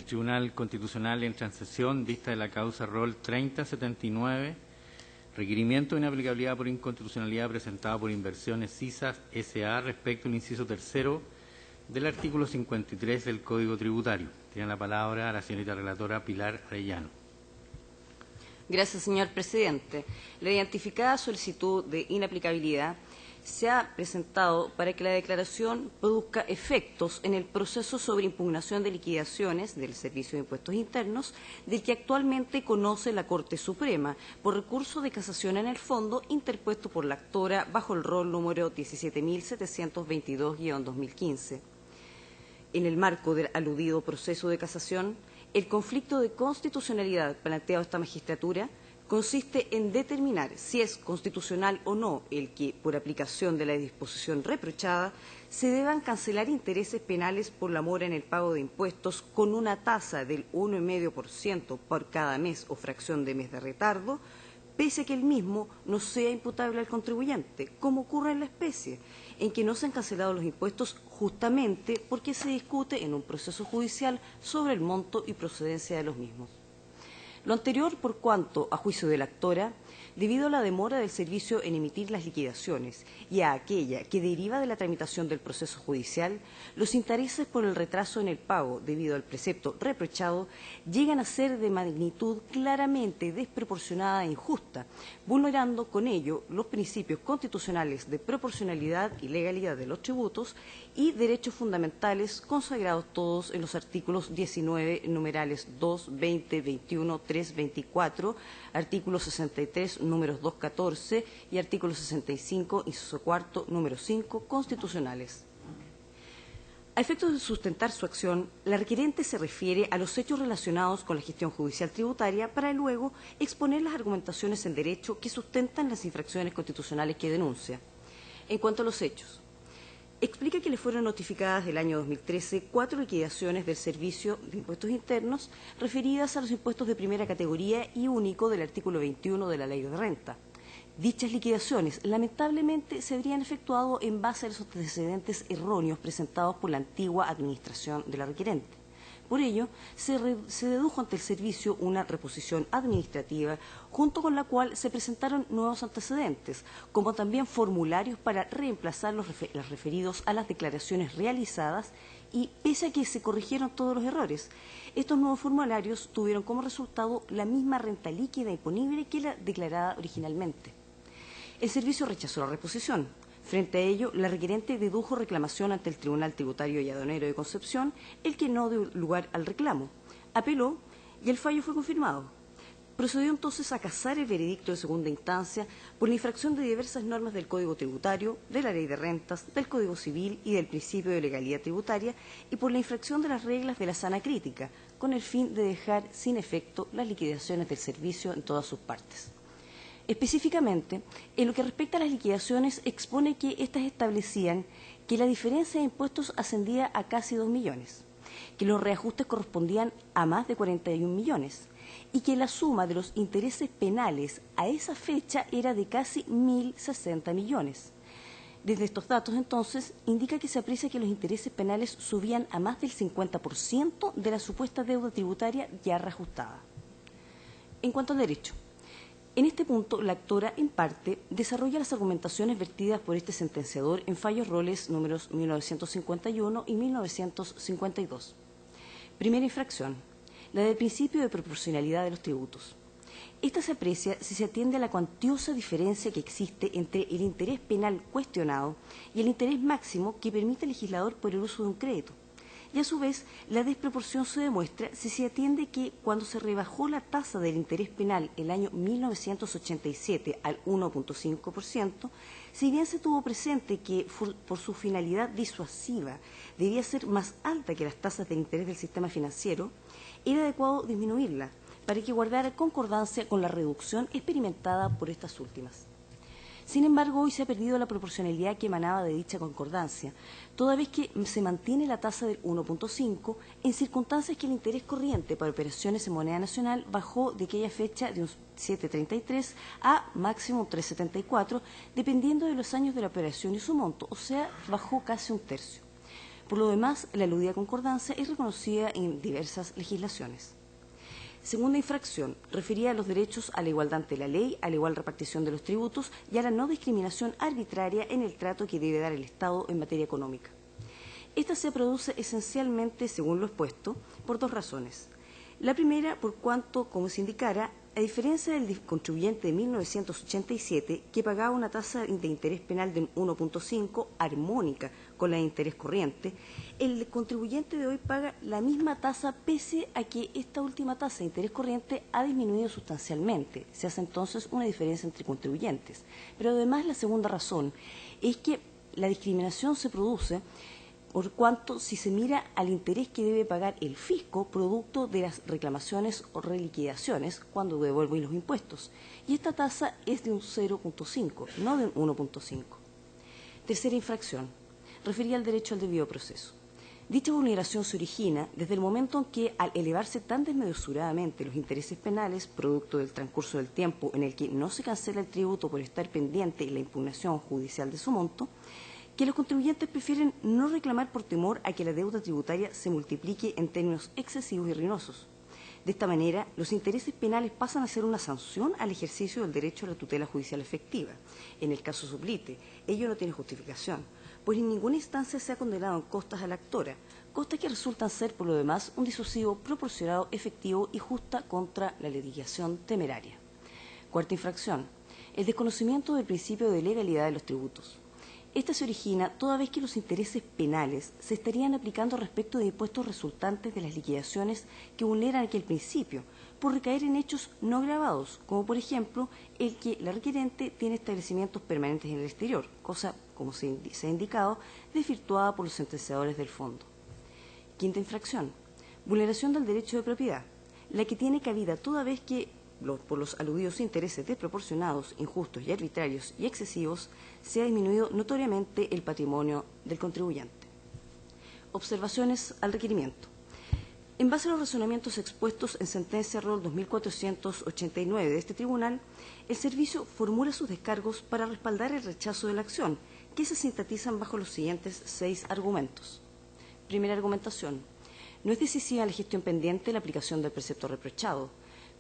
Tribunal Constitucional en transacción vista de la causa rol 3079, requerimiento de inaplicabilidad por inconstitucionalidad presentado por Inversiones CISAS S.A. respecto al inciso tercero del artículo 53 del Código Tributario. Tiene la palabra la señorita relatora Pilar Arellano. Gracias, señor presidente. La identificada solicitud de inaplicabilidad se ha presentado para que la declaración produzca efectos en el proceso sobre impugnación de liquidaciones del Servicio de Impuestos Internos, del que actualmente conoce la Corte Suprema, por recurso de casación en el fondo interpuesto por la actora bajo el rol número 17.722-2015. En el marco del aludido proceso de casación, el conflicto de constitucionalidad planteado a esta magistratura consiste en determinar si es constitucional o no el que, por aplicación de la disposición reprochada, se deban cancelar intereses penales por la mora en el pago de impuestos con una tasa del 1,5% por cada mes o fracción de mes de retardo, pese a que el mismo no sea imputable al contribuyente, como ocurre en la especie, en que no se han cancelado los impuestos justamente porque se discute en un proceso judicial sobre el monto y procedencia de los mismos. Lo anterior por cuanto, a juicio de la actora, debido a la demora del servicio en emitir las liquidaciones y a aquella que deriva de la tramitación del proceso judicial, los intereses por el retraso en el pago debido al precepto reprochado llegan a ser de magnitud claramente desproporcionada e injusta, vulnerando con ello los principios constitucionales de proporcionalidad y legalidad de los tributos y derechos fundamentales consagrados todos en los artículos 19, numerales 2, 20, 21, 3, 24, artículo 63, números 2, 14 y artículo 65, inciso cuarto, número 5, constitucionales. A efectos de sustentar su acción, la requerente se refiere a los hechos relacionados con la gestión judicial tributaria para luego exponer las argumentaciones en derecho que sustentan las infracciones constitucionales que denuncia. En cuanto a los hechos, explica que le fueron notificadas del año 2013 4 liquidaciones del Servicio de Impuestos Internos referidas a los impuestos de primera categoría y único del artículo 21 de la Ley de Renta. Dichas liquidaciones, lamentablemente, se habrían efectuado en base a los antecedentes erróneos presentados por la antigua administración de la requerente. Por ello, se dedujo ante el servicio una reposición administrativa, junto con la cual se presentaron nuevos antecedentes, como también formularios para reemplazar los referidos a las declaraciones realizadas y, pese a que se corrigieron todos los errores, estos nuevos formularios tuvieron como resultado la misma renta líquida imponible que la declarada originalmente. El servicio rechazó la reposición. Frente a ello, la requerente dedujo reclamación ante el Tribunal Tributario y Aduanero de Concepción, el que no dio lugar al reclamo. Apeló y el fallo fue confirmado. Procedió entonces a casar el veredicto de segunda instancia por la infracción de diversas normas del Código Tributario, de la Ley de Rentas, del Código Civil y del principio de legalidad tributaria y por la infracción de las reglas de la sana crítica, con el fin de dejar sin efecto las liquidaciones del servicio en todas sus partes. Específicamente, en lo que respecta a las liquidaciones, expone que éstas establecían que la diferencia de impuestos ascendía a casi 2 millones, que los reajustes correspondían a más de 41 millones y que la suma de los intereses penales a esa fecha era de casi 1.060 millones. Desde estos datos, entonces, indica que se aprecia que los intereses penales subían a más del 50% de la supuesta deuda tributaria ya reajustada. En cuanto al derecho, en este punto, la actora, en parte, desarrolla las argumentaciones vertidas por este sentenciador en fallos roles números 1951 y 1952. Primera infracción, la del principio de proporcionalidad de los tributos. Esta se aprecia si se atiende a la cuantiosa diferencia que existe entre el interés penal cuestionado y el interés máximo que permite al legislador por el uso de un crédito. Y a su vez, la desproporción se demuestra si se atiende que cuando se rebajó la tasa del interés penal el año 1987 al 1,5%, si bien se tuvo presente que por su finalidad disuasiva debía ser más alta que las tasas de interés del sistema financiero, era adecuado disminuirla para que guardara concordancia con la reducción experimentada por estas últimas. Sin embargo, hoy se ha perdido la proporcionalidad que emanaba de dicha concordancia, toda vez que se mantiene la tasa del 1,5 en circunstancias que el interés corriente para operaciones en moneda nacional bajó de aquella fecha de un 7,33 a máximo 3,74, dependiendo de los años de la operación y su monto, o sea, bajó casi un tercio. Por lo demás, la aludida concordancia es reconocida en diversas legislaciones. Segunda infracción, referida a los derechos a la igualdad ante la ley, a la igual repartición de los tributos y a la no discriminación arbitraria en el trato que debe dar el Estado en materia económica. Esta se produce esencialmente, según lo expuesto, por dos razones. La primera, por cuanto, como se indicara, a diferencia del contribuyente de 1987, que pagaba una tasa de interés penal de 1.5 armónica con la de interés corriente, el contribuyente de hoy paga la misma tasa pese a que esta última tasa de interés corriente ha disminuido sustancialmente. Se hace entonces una diferencia entre contribuyentes. Pero además la segunda razón es que la discriminación se produce por cuanto si se mira al interés que debe pagar el fisco producto de las reclamaciones o reliquidaciones cuando devuelve los impuestos. Y esta tasa es de un 0.5, no de un 1.5. Tercera infracción, referida al derecho al debido proceso. Dicha vulneración se origina desde el momento en que, al elevarse tan desmesuradamente los intereses penales, producto del transcurso del tiempo en el que no se cancela el tributo por estar pendiente la impugnación judicial de su monto, que los contribuyentes prefieren no reclamar por temor a que la deuda tributaria se multiplique en términos excesivos y ruinosos. De esta manera, los intereses penales pasan a ser una sanción al ejercicio del derecho a la tutela judicial efectiva. En el caso suplite, ello no tiene justificación, pues en ninguna instancia se ha condenado en costas a la actora, costas que resultan ser, por lo demás, un disuasivo proporcionado, efectivo y justa contra la litigación temeraria. Cuarta infracción, el desconocimiento del principio de legalidad de los tributos. Esta se origina toda vez que los intereses penales se estarían aplicando respecto de impuestos resultantes de las liquidaciones que vulneran aquel principio, por recaer en hechos no gravados, como por ejemplo el que la requerente tiene establecimientos permanentes en el exterior, cosa, como se ha indicado, desvirtuada por los sentenciadores del fondo. Quinta infracción, vulneración del derecho de propiedad, la que tiene cabida toda vez que por los aludidos intereses desproporcionados, injustos y arbitrarios y excesivos, se ha disminuido notoriamente el patrimonio del contribuyente. Observaciones al requerimiento. En base a los razonamientos expuestos en sentencia ROL 2489 de este tribunal, el servicio formula sus descargos para respaldar el rechazo de la acción, que se sintetizan bajo los siguientes 6 argumentos. Primera argumentación. No es decisiva la gestión pendiente la aplicación del precepto reprochado,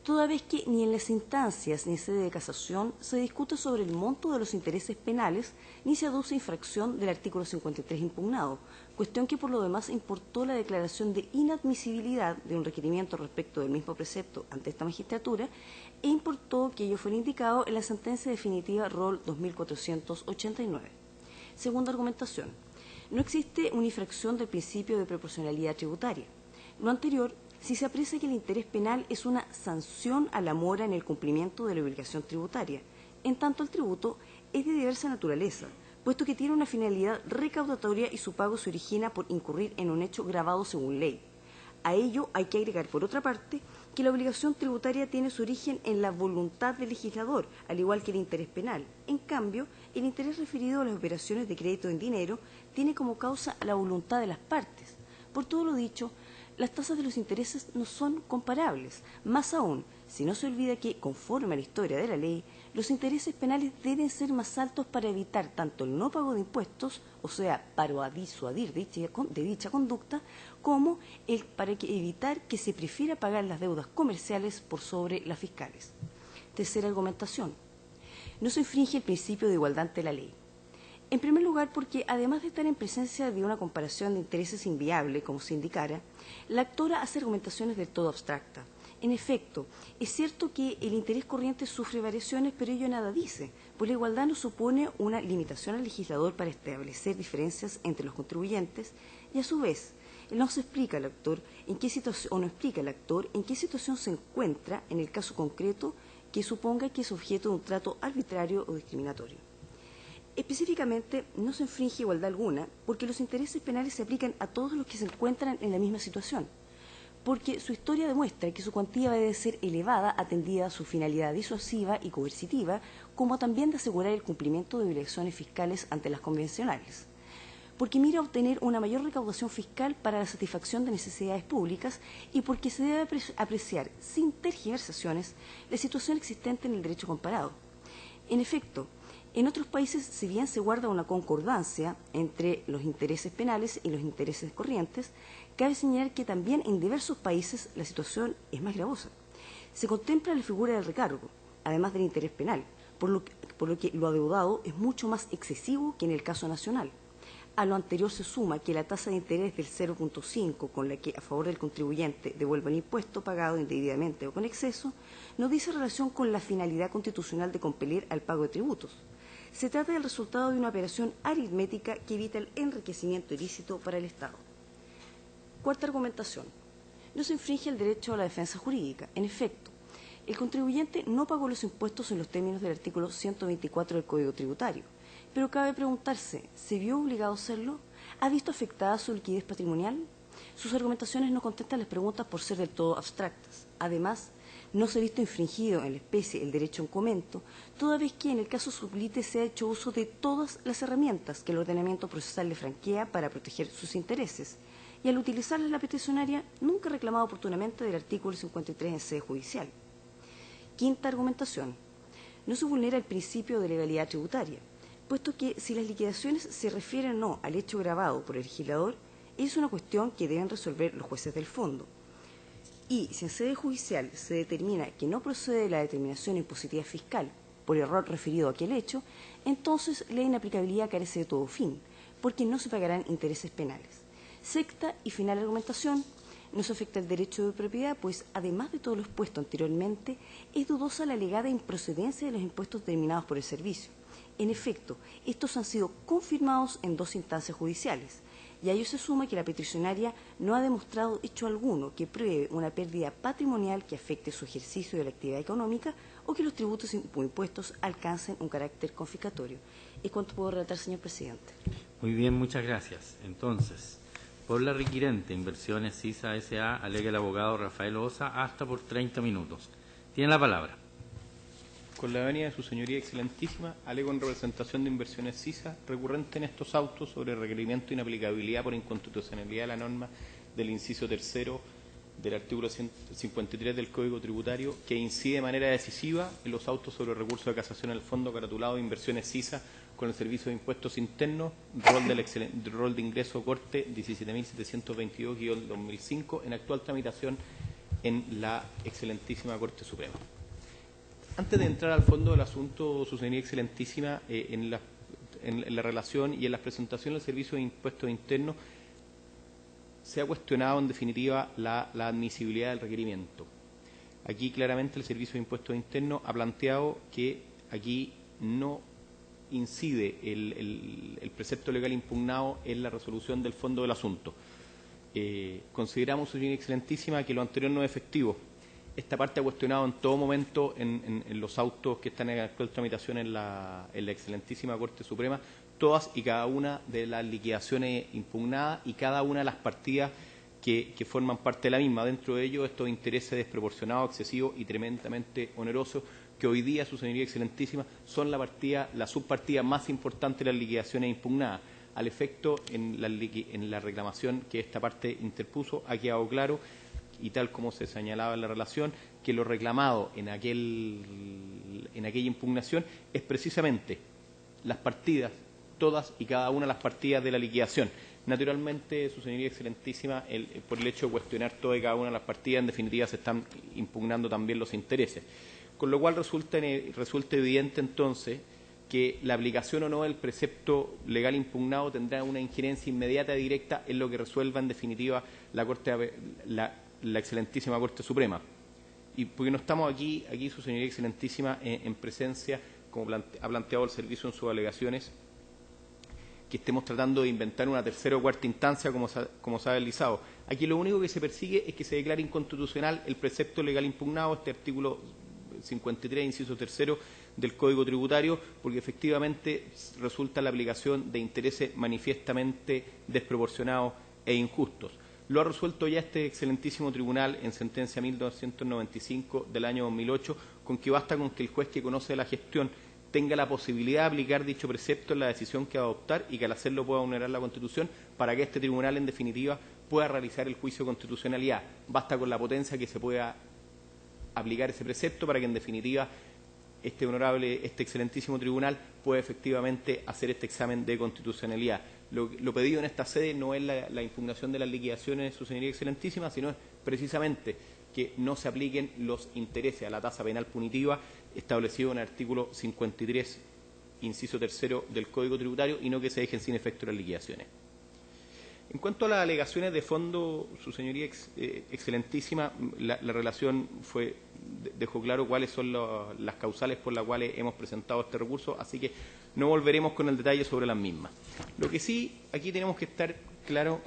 toda vez que ni en las instancias ni en sede de casación se discute sobre el monto de los intereses penales ni se aduce infracción del artículo 53 impugnado, cuestión que por lo demás importó la declaración de inadmisibilidad de un requerimiento respecto del mismo precepto ante esta magistratura e importó que ello fuera indicado en la sentencia definitiva ROL 2489. Segunda argumentación. No existe una infracción del principio de proporcionalidad tributaria. Lo anterior, si se aprecia que el interés penal es una sanción a la mora en el cumplimiento de la obligación tributaria, en tanto el tributo es de diversa naturaleza, puesto que tiene una finalidad recaudatoria y su pago se origina por incurrir en un hecho gravado según ley. A ello hay que agregar, por otra parte, que la obligación tributaria tiene su origen en la voluntad del legislador, al igual que el interés penal. En cambio, el interés referido a las operaciones de crédito en dinero tiene como causa la voluntad de las partes. Por todo lo dicho, las tasas de los intereses no son comparables. Más aún, si no se olvida que, conforme a la historia de la ley, los intereses penales deben ser más altos para evitar tanto el no pago de impuestos, o sea, para disuadir de dicha conducta, como para evitar que se prefiera pagar las deudas comerciales por sobre las fiscales. Tercera argumentación. No se infringe el principio de igualdad ante la ley. En primer lugar, porque además de estar en presencia de una comparación de intereses inviable, como se indicara, la actora hace argumentaciones del todo abstractas. En efecto, es cierto que el interés corriente sufre variaciones, pero ello nada dice, pues la igualdad no supone una limitación al legislador para establecer diferencias entre los contribuyentes y, a su vez, no explica el actor en qué situación se encuentra en el caso concreto que suponga que es objeto de un trato arbitrario o discriminatorio. Específicamente, no se infringe igualdad alguna porque los intereses penales se aplican a todos los que se encuentran en la misma situación, porque su historia demuestra que su cuantía debe ser elevada atendida a su finalidad disuasiva y coercitiva, como también de asegurar el cumplimiento de obligaciones fiscales ante las convencionales, porque mira a obtener una mayor recaudación fiscal para la satisfacción de necesidades públicas y porque se debe apreciar sin tergiversaciones la situación existente en el derecho comparado. En efecto, En otros países, si bien se guarda una concordancia entre los intereses penales y los intereses corrientes, cabe señalar que también en diversos países la situación es más gravosa. Se contempla la figura del recargo, además del interés penal, por lo que lo adeudado es mucho más excesivo que en el caso nacional. A lo anterior se suma que la tasa de interés del 0,5 con la que a favor del contribuyente devuelve el impuesto pagado indebidamente o con exceso, no dice relación con la finalidad constitucional de compelir al pago de tributos. Se trata del resultado de una operación aritmética que evita el enriquecimiento ilícito para el Estado. Cuarta argumentación. No se infringe el derecho a la defensa jurídica. En efecto, el contribuyente no pagó los impuestos en los términos del artículo 124 del Código Tributario. Pero cabe preguntarse, ¿se vio obligado a hacerlo? ¿Ha visto afectada su liquidez patrimonial? Sus argumentaciones no contestan las preguntas por ser del todo abstractas. Además, no se ha visto infringido en la especie el derecho a un comento, toda vez que en el caso sublite se ha hecho uso de todas las herramientas que el ordenamiento procesal le franquea para proteger sus intereses, y al utilizarlas la peticionaria nunca ha reclamado oportunamente del artículo 53 en sede judicial. Quinta argumentación. No se vulnera el principio de legalidad tributaria, puesto que si las liquidaciones se refieren o no al hecho grabado por el legislador, es una cuestión que deben resolver los jueces del fondo. Y si en sede judicial se determina que no procede la determinación impositiva fiscal por error referido a aquel hecho, entonces la inaplicabilidad carece de todo fin, porque no se pagarán intereses penales. Sexta y final argumentación. No se afecta el derecho de propiedad, pues además de todo lo expuesto anteriormente, es dudosa la alegada improcedencia de los impuestos determinados por el servicio. En efecto, estos han sido confirmados en 2 instancias judiciales, y a ello se suma que la peticionaria no ha demostrado hecho alguno que pruebe una pérdida patrimonial que afecte su ejercicio de la actividad económica o que los tributos o impuestos alcancen un carácter confiscatorio. Es cuanto puedo relatar, señor presidente. Muy bien, muchas gracias. Entonces, por la requirente, Inversiones CISA S.A., alega el abogado Rafael Osa hasta por 30 minutos. Tiene la palabra. Con la venia de su señoría excelentísima, alego en representación de Inversiones CISA, recurrente en estos autos sobre el requerimiento de inaplicabilidad por inconstitucionalidad de la norma del inciso tercero del artículo 153 del Código Tributario, que incide de manera decisiva en los autos sobre el recurso de casación al fondo caratulado de Inversiones CISA con el Servicio de Impuestos Internos, rol de ingreso corte 17.722-2005, en actual tramitación en la excelentísima Corte Suprema. Antes de entrar al fondo del asunto, su señoría excelentísima, en la relación y en la presentación del Servicio de Impuestos Internos, se ha cuestionado en definitiva la admisibilidad del requerimiento. Aquí claramente el Servicio de Impuestos Internos ha planteado que aquí no incide el precepto legal impugnado en la resolución del fondo del asunto. Consideramos, su señoría excelentísima, que lo anterior no es efectivo. Esta parte ha cuestionado en todo momento en los autos que están en actual tramitación en la excelentísima Corte Suprema, todas y cada una de las liquidaciones impugnadas y cada una de las partidas que forman parte de la misma. Dentro de ello, estos intereses desproporcionados, excesivos y tremendamente onerosos, que hoy día, su señoría excelentísima, son la subpartida más importante de las liquidaciones impugnadas. Al efecto, en la reclamación que esta parte interpuso, ha quedado claro, y tal como se señalaba en la relación, que lo reclamado en aquella impugnación es precisamente las partidas, todas y cada una de las partidas de la liquidación. Naturalmente, su señoría excelentísima, por el hecho de cuestionar todas y cada una de las partidas, en definitiva se están impugnando también los intereses. Con lo cual resulta evidente entonces que la aplicación o no del precepto legal impugnado tendrá una injerencia inmediata y directa en lo que resuelva en definitiva la excelentísima Corte Suprema. Y porque no estamos aquí su señoría excelentísima, en presencia, como ha planteado el servicio en sus alegaciones, que estemos tratando de inventar una tercera o cuarta instancia, como se ha deslizado. Aquí lo único que se persigue es que se declare inconstitucional el precepto legal impugnado, este artículo 53, inciso tercero del Código Tributario, porque efectivamente resulta la aplicación de intereses manifiestamente desproporcionados e injustos. Lo ha resuelto ya este excelentísimo tribunal en sentencia 1295 del año 2008, con que basta con que el juez que conoce la gestión tenga la posibilidad de aplicar dicho precepto en la decisión que va a adoptar y que al hacerlo pueda vulnerar la Constitución, para que este tribunal, en definitiva, pueda realizar el juicio de constitucionalidad. Basta con la potencia que se pueda aplicar ese precepto para que, en definitiva, este excelentísimo tribunal puede efectivamente hacer este examen de constitucionalidad. Lo pedido en esta sede no es la impugnación de las liquidaciones, su señoría excelentísima, sino es precisamente que no se apliquen los intereses a la tasa penal punitiva establecido en el artículo 53, inciso tercero del Código Tributario, y no que se dejen sin efecto las liquidaciones. En cuanto a las alegaciones de fondo, su señoría excelentísima, la relación dejó claro cuáles son las causales por las cuales hemos presentado este recurso, así que no volveremos con el detalle sobre las mismas. Lo que sí, aquí tenemos que estar claro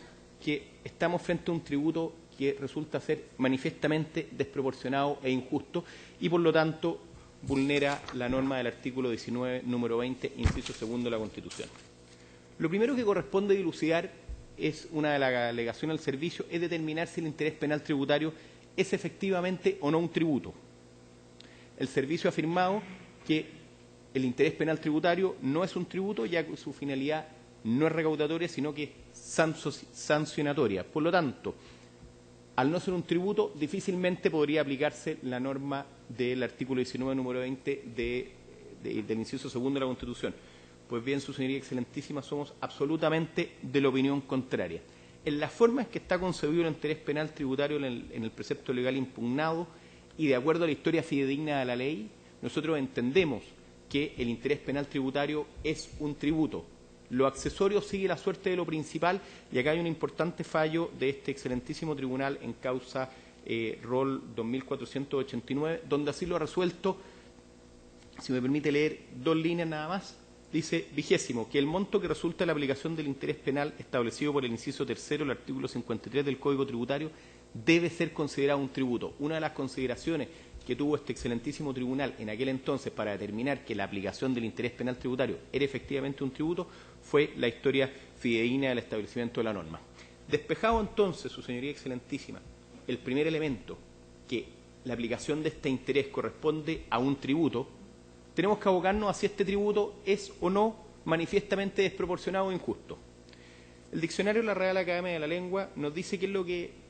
que estamos frente a un tributo que resulta ser manifiestamente desproporcionado e injusto y, por lo tanto, vulnera la norma del artículo 19, número 20, inciso segundo de la Constitución. Lo primero que corresponde dilucidar es una de las alegaciones al servicio, es determinar si el interés penal tributario es efectivamente o no un tributo. El servicio ha afirmado que el interés penal tributario no es un tributo, ya que su finalidad no es recaudatoria, sino que es sancionatoria. Por lo tanto, al no ser un tributo, difícilmente podría aplicarse la norma del artículo 19, número 20 del inciso segundo de la Constitución. Pues bien, su señoría excelentísima, somos absolutamente de la opinión contraria. En la forma en que está concebido el interés penal tributario en el precepto legal impugnado y de acuerdo a la historia fidedigna de la ley, nosotros entendemos que el interés penal tributario es un tributo. Lo accesorio sigue la suerte de lo principal, y acá hay un importante fallo de este excelentísimo tribunal en causa Rol 2489, donde así lo ha resuelto. Si me permite leer 2 líneas nada más, dice: 20º, que el monto que resulta de la aplicación del interés penal establecido por el inciso tercero del artículo 53 del Código Tributario debe ser considerado un tributo. Una de las consideraciones que tuvo este excelentísimo tribunal en aquel entonces para determinar que la aplicación del interés penal tributario era efectivamente un tributo fue la historia fidedigna del establecimiento de la norma. Despejado entonces, su señoría excelentísima, el primer elemento, que la aplicación de este interés corresponde a un tributo, tenemos que abocarnos a si este tributo es o no manifiestamente desproporcionado o injusto. El diccionario de la Real Academia de la Lengua nos dice que es lo que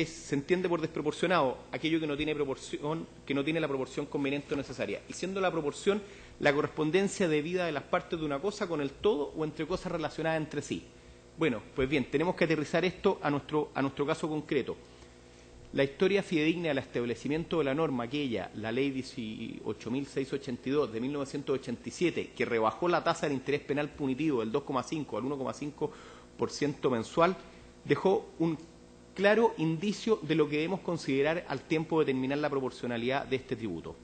se entiende por desproporcionado aquello que no tiene la proporción conveniente o necesaria, y siendo la proporción la correspondencia debida de las partes de una cosa con el todo o entre cosas relacionadas entre sí. Bueno, pues bien, tenemos que aterrizar esto a nuestro caso concreto. La historia fidedigna del establecimiento de la norma, la ley 18.682 de 1987, que rebajó la tasa del interés penal punitivo del 2,5 al 1,5% mensual, dejó un claro indicio de lo que debemos considerar al tiempo de determinar la proporcionalidad de este tributo.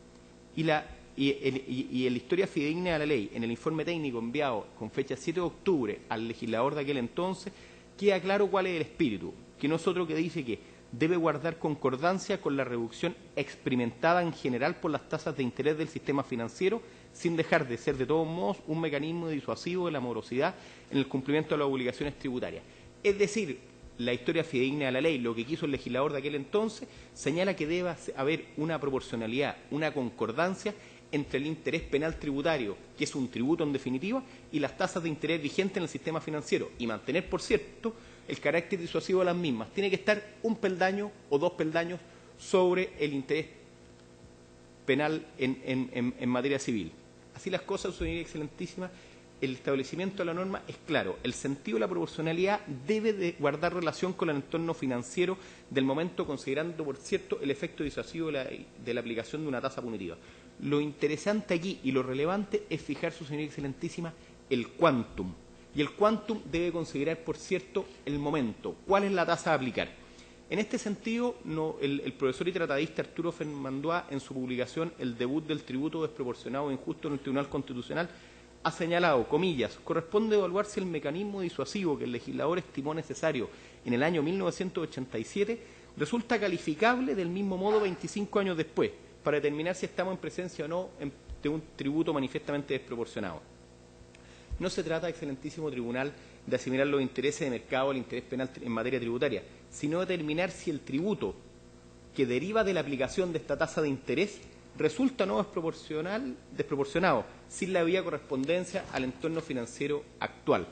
Y en la historia fidedigna de la ley, en el informe técnico enviado con fecha 7 de octubre al legislador de aquel entonces, queda claro cuál es el espíritu, que no es otro que dice que debe guardar concordancia con la reducción experimentada en general por las tasas de interés del sistema financiero, sin dejar de ser de todos modos un mecanismo disuasivo de la morosidad en el cumplimiento de las obligaciones tributarias. Es decir, la historia fidedigna de la ley, lo que quiso el legislador de aquel entonces, señala que debe haber una proporcionalidad, una concordancia entre el interés penal tributario, que es un tributo en definitiva, y las tasas de interés vigentes en el sistema financiero, y mantener, por cierto, el carácter disuasivo de las mismas. Tiene que estar un peldaño o 2 peldaños sobre el interés penal en materia civil. Así las cosas, su señoría excelentísima, el establecimiento de la norma es claro. El sentido de la proporcionalidad debe de guardar relación con el entorno financiero del momento, considerando, por cierto, el efecto disuasivo de la aplicación de una tasa punitiva. Lo interesante aquí y lo relevante es fijar, su señoría excelentísima, el quantum. Y el quantum debe considerar, por cierto, el momento. ¿Cuál es la tasa a aplicar? En este sentido, el profesor y tratadista Arturo Fermandois, en su publicación El debut del tributo desproporcionado e injusto en el Tribunal Constitucional, ha señalado, comillas, corresponde evaluar si el mecanismo disuasivo que el legislador estimó necesario en el año 1987 resulta calificable del mismo modo 25 años después, para determinar si estamos en presencia o no de un tributo manifiestamente desproporcionado. No se trata, excelentísimo tribunal, de asimilar los intereses de mercado al interés penal en materia tributaria, sino determinar si el tributo que deriva de la aplicación de esta tasa de interés resulta no desproporcionado, sin la debida correspondencia al entorno financiero actual.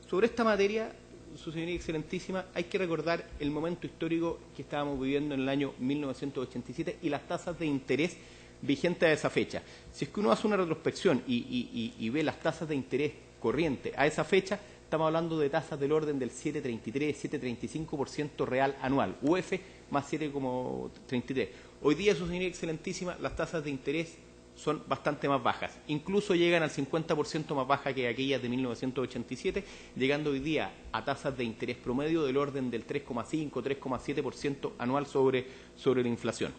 Sobre esta materia, su señoría excelentísima, hay que recordar el momento histórico que estábamos viviendo en el año 1987 y las tasas de interés vigentes a esa fecha. Si es que uno hace una retrospección y ve las tasas de interés corriente a esa fecha, estamos hablando de tasas del orden del 7,33, 7,35% real anual, UF más 7,33. Hoy día, su señoría excelentísima, las tasas de interés son bastante más bajas, incluso llegan al 50% más bajas que aquellas de 1987, llegando hoy día a tasas de interés promedio del orden del 3,5, 3,7% anual sobre la inflación.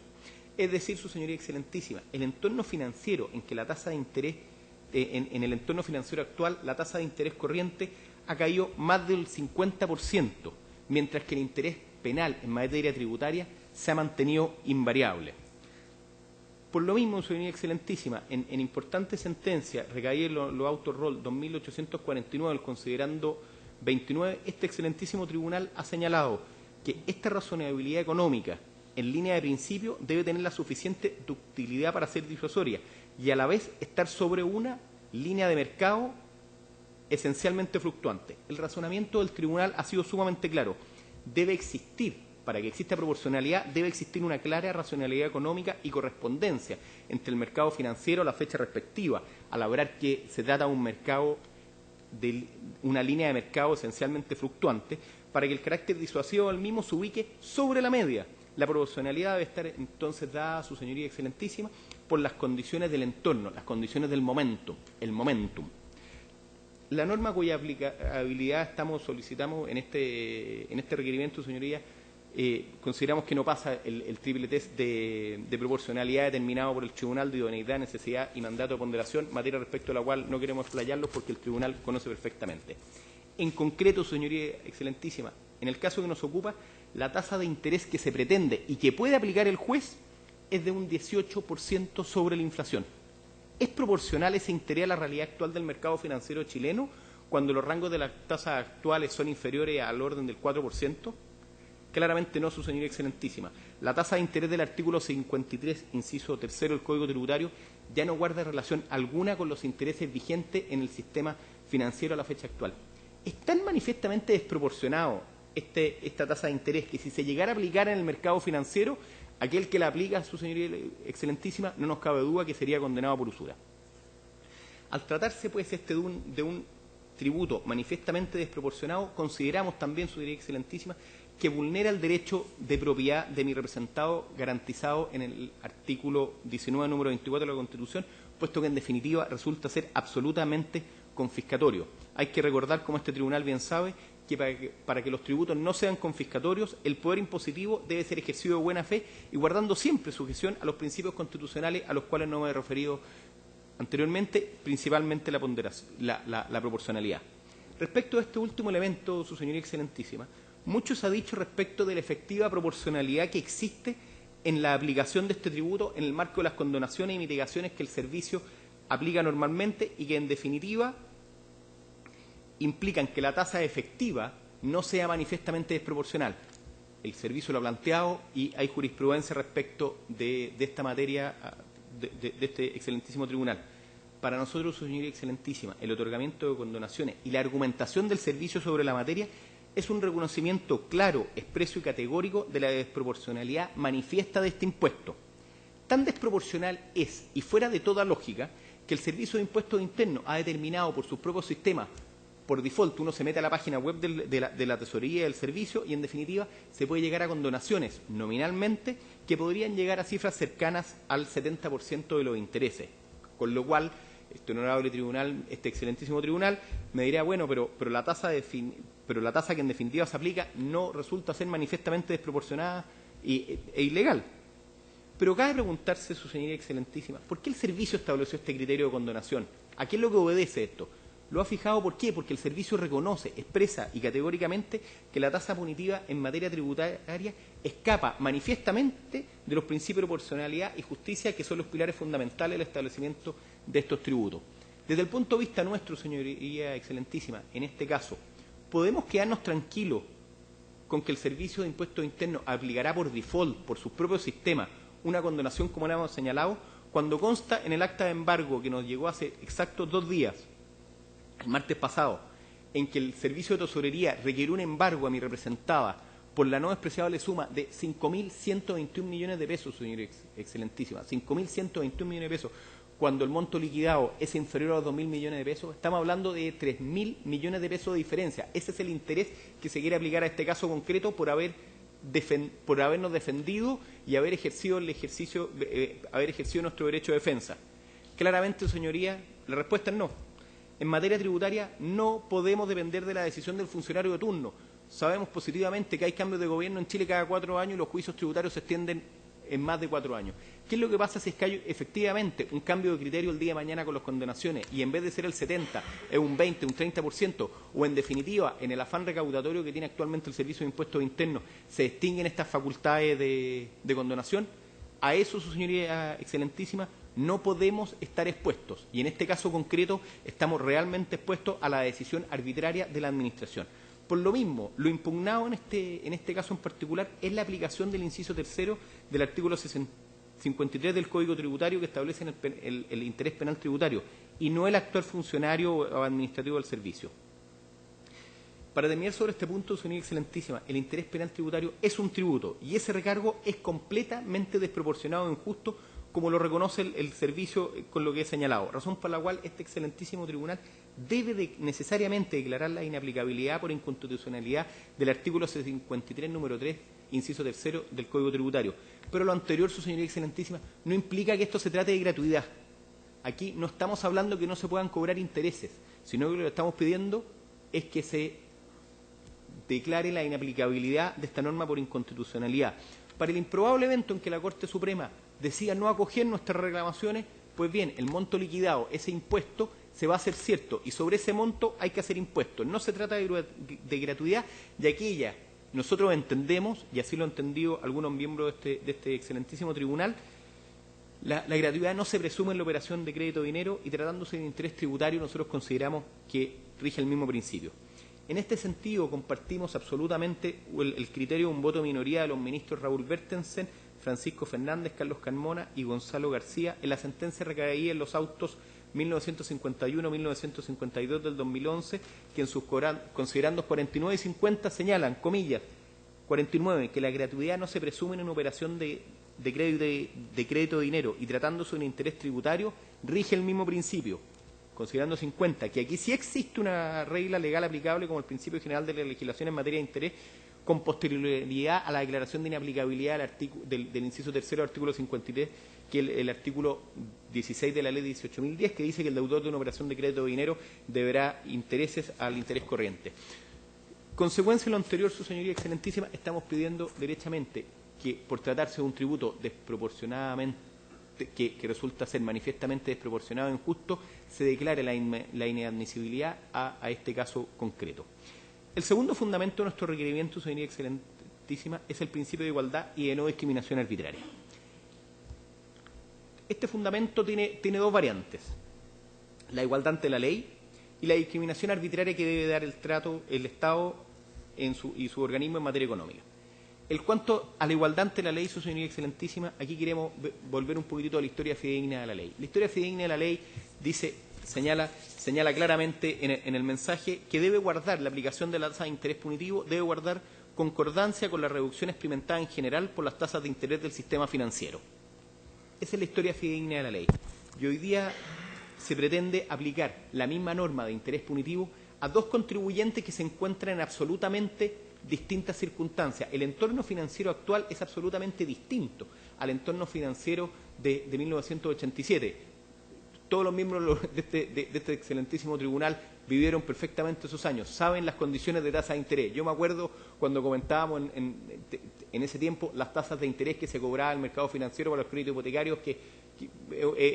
Es decir, su señoría excelentísima, el entorno financiero en que la tasa de interés, en el entorno financiero actual, la tasa de interés corriente ha caído más del 50%, mientras que el interés penal en materia tributaria se ha mantenido invariable. Por lo mismo, su señoría excelentísima, en importantes sentencias, recaídas en los autos ROL 2849, el considerando 29, este excelentísimo tribunal ha señalado que esta razonabilidad económica, en línea de principio, debe tener la suficiente ductilidad para ser disuasoria y a la vez estar sobre una línea de mercado esencialmente fluctuante. El razonamiento del tribunal ha sido sumamente claro. Debe existir, para que exista proporcionalidad, debe existir una clara racionalidad económica y correspondencia entre el mercado financiero a la fecha respectiva, al lograr que se trata de un mercado, de una línea de mercado esencialmente fluctuante, para que el carácter disuasivo del mismo se ubique sobre la media. La proporcionalidad debe estar entonces dada, su señoría excelentísima, por las condiciones del entorno, las condiciones del momento, el momentum. La norma cuya aplicabilidad solicitamos en este requerimiento, señoría, consideramos que no pasa el triple test de proporcionalidad determinado por el Tribunal de Idoneidad, Necesidad y Mandato de Ponderación, materia respecto a la cual no queremos explayarlos porque el Tribunal conoce perfectamente. En concreto, señoría excelentísima, en el caso que nos ocupa, la tasa de interés que se pretende y que puede aplicar el juez es de un 18% sobre la inflación. ¿Es proporcional ese interés a la realidad actual del mercado financiero chileno cuando los rangos de las tasas actuales son inferiores al orden del 4%? Claramente no, su señoría excelentísima. La tasa de interés del artículo 53, inciso 3 del Código Tributario, ya no guarda relación alguna con los intereses vigentes en el sistema financiero a la fecha actual. Es tan manifiestamente desproporcionado esta tasa de interés que si se llegara a aplicar en el mercado financiero, aquel que la aplica, su señoría excelentísima, no nos cabe duda que sería condenado por usura. Al tratarse, pues, de un tributo manifiestamente desproporcionado, consideramos también, su señoría excelentísima, que vulnera el derecho de propiedad de mi representado garantizado en el artículo 19, número 24 de la Constitución, puesto que en definitiva resulta ser absolutamente confiscatorio. Hay que recordar, como este tribunal bien sabe, que para que los tributos no sean confiscatorios, el poder impositivo debe ser ejercido de buena fe y guardando siempre sujeción a los principios constitucionales a los cuales no me he referido anteriormente, principalmente la proporcionalidad. Respecto a este último elemento, su señoría excelentísima, mucho se ha dicho respecto de la efectiva proporcionalidad que existe en la aplicación de este tributo en el marco de las condonaciones y mitigaciones que el servicio aplica normalmente y que, en definitiva, implican que la tasa efectiva no sea manifiestamente desproporcional. El servicio lo ha planteado y hay jurisprudencia respecto de esta materia, de este excelentísimo tribunal. Para nosotros, su señoría excelentísima, el otorgamiento de condonaciones y la argumentación del servicio sobre la materia es un reconocimiento claro, expreso y categórico de la desproporcionalidad manifiesta de este impuesto. Tan desproporcional es, y fuera de toda lógica, que el Servicio de Impuestos Internos ha determinado por sus propios sistemas, por default, uno se mete a la página web de la tesorería del servicio y, en definitiva, se puede llegar a condonaciones nominalmente que podrían llegar a cifras cercanas al 70% de los intereses. Con lo cual, este honorable tribunal, este excelentísimo tribunal, me dirá, bueno, pero la tasa que en definitiva se aplica no resulta ser manifiestamente desproporcionada e ilegal. Pero cabe preguntarse, su señoría excelentísima, ¿por qué el servicio estableció este criterio de condonación? ¿A qué es lo que obedece esto? Lo ha fijado, ¿por qué? Porque el servicio reconoce, expresa y categóricamente que la tasa punitiva en materia tributaria escapa manifiestamente de los principios de proporcionalidad y justicia, que son los pilares fundamentales del establecimiento de estos tributos. Desde el punto de vista nuestro, señoría excelentísima, en este caso, ¿podemos quedarnos tranquilos con que el Servicio de Impuestos Internos aplicará por default, por sus propios sistemas, una condonación como la hemos señalado, cuando consta en el acta de embargo que nos llegó hace exactos 2 días, el martes pasado, en que el Servicio de Tesorería requirió un embargo a mi representada por la no despreciable suma de 5.121 millones de pesos, señor excelentísima, 5.121 millones de pesos, cuando el monto liquidado es inferior a los 2.000 millones de pesos, estamos hablando de 3.000 millones de pesos de diferencia. Ese es el interés que se quiere aplicar a este caso concreto por habernos defendido y haber ejercido nuestro derecho de defensa. Claramente, señoría, la respuesta es no. En materia tributaria no podemos depender de la decisión del funcionario de turno. Sabemos positivamente que hay cambios de gobierno en Chile cada 4 años y los juicios tributarios se extienden en más de 4 años. ¿Qué es lo que pasa si es que hay efectivamente un cambio de criterio el día de mañana con las condenaciones y en vez de ser el 70 es un 20, un 30% o en definitiva en el afán recaudatorio que tiene actualmente el Servicio de Impuestos Internos se extinguen estas facultades de condonación? A eso, su señoría excelentísima, no podemos estar expuestos y en este caso concreto estamos realmente expuestos a la decisión arbitraria de la Administración. Por lo mismo, lo impugnado en este caso en particular es la aplicación del inciso tercero del artículo 53 del Código Tributario que establece el interés penal tributario y no el actual funcionario o administrativo del servicio. Para terminar sobre este punto, señora excelentísima, el interés penal tributario es un tributo y ese recargo es completamente desproporcionado e injusto, como lo reconoce el servicio con lo que he señalado, razón por la cual este excelentísimo tribunal debe necesariamente declarar la inaplicabilidad por inconstitucionalidad del artículo 53, número 3, inciso tercero del Código Tributario. Pero lo anterior, su señoría excelentísima, no implica que esto se trate de gratuidad. Aquí no estamos hablando que no se puedan cobrar intereses, sino que lo que estamos pidiendo es que se declare la inaplicabilidad de esta norma por inconstitucionalidad. Para el improbable evento en que la Corte Suprema decida no acoger nuestras reclamaciones, pues bien, el monto liquidado, ese impuesto, se va a hacer cierto y sobre ese monto hay que hacer impuestos. No se trata de gratuidad, de aquella, nosotros entendemos, y así lo han entendido algunos miembros de este excelentísimo tribunal, la gratuidad no se presume en la operación de crédito de dinero y tratándose de interés tributario nosotros consideramos que rige el mismo principio. En este sentido compartimos absolutamente el criterio de un voto de minoría de los ministros Raúl Bertensen, Francisco Fernández, Carlos Carmona y Gonzalo García en la sentencia recaída en los autos 1951-1952 del 2011, que en sus considerandos 49 y 50 señalan, comillas, 49, que la gratuidad no se presume en una operación de crédito de dinero y tratándose de un interés tributario, rige el mismo principio. Considerando 50, que aquí sí existe una regla legal aplicable como el principio general de la legislación en materia de interés, con posterioridad a la declaración de inaplicabilidad del inciso tercero del artículo 53, que es el artículo 16 de la ley 18.010, que dice que el deudor de una operación de crédito de dinero deberá intereses al interés corriente. Consecuencia de lo anterior, su señoría excelentísima, estamos pidiendo derechamente que, por tratarse de un tributo desproporcionadamente, que resulta ser manifiestamente desproporcionado e injusto, se declare la inadmisibilidad a este caso concreto. El segundo fundamento de nuestro requerimiento, señoría excelentísima, es el principio de igualdad y de no discriminación arbitraria. Este fundamento tiene dos variantes: la igualdad ante la ley y la discriminación arbitraria que debe dar el Estado y su organismo en materia económica. En cuanto a la igualdad ante la ley, su señoría excelentísima, aquí queremos volver un poquitito a la historia fidedigna de la ley. La historia fidedigna de la ley señala claramente en el mensaje que debe guardar la aplicación de la tasa de interés punitivo, debe guardar concordancia con la reducción experimentada en general por las tasas de interés del sistema financiero. Esa es la historia fidedigna de la ley. Y hoy día se pretende aplicar la misma norma de interés punitivo a dos contribuyentes que se encuentran en absolutamente distintas circunstancias. El entorno financiero actual es absolutamente distinto al entorno financiero de 1987. Todos los miembros de este excelentísimo tribunal vivieron perfectamente esos años, saben las condiciones de tasa de interés. Yo me acuerdo cuando comentábamos en ese tiempo las tasas de interés que se cobraba en el mercado financiero para los créditos hipotecarios, que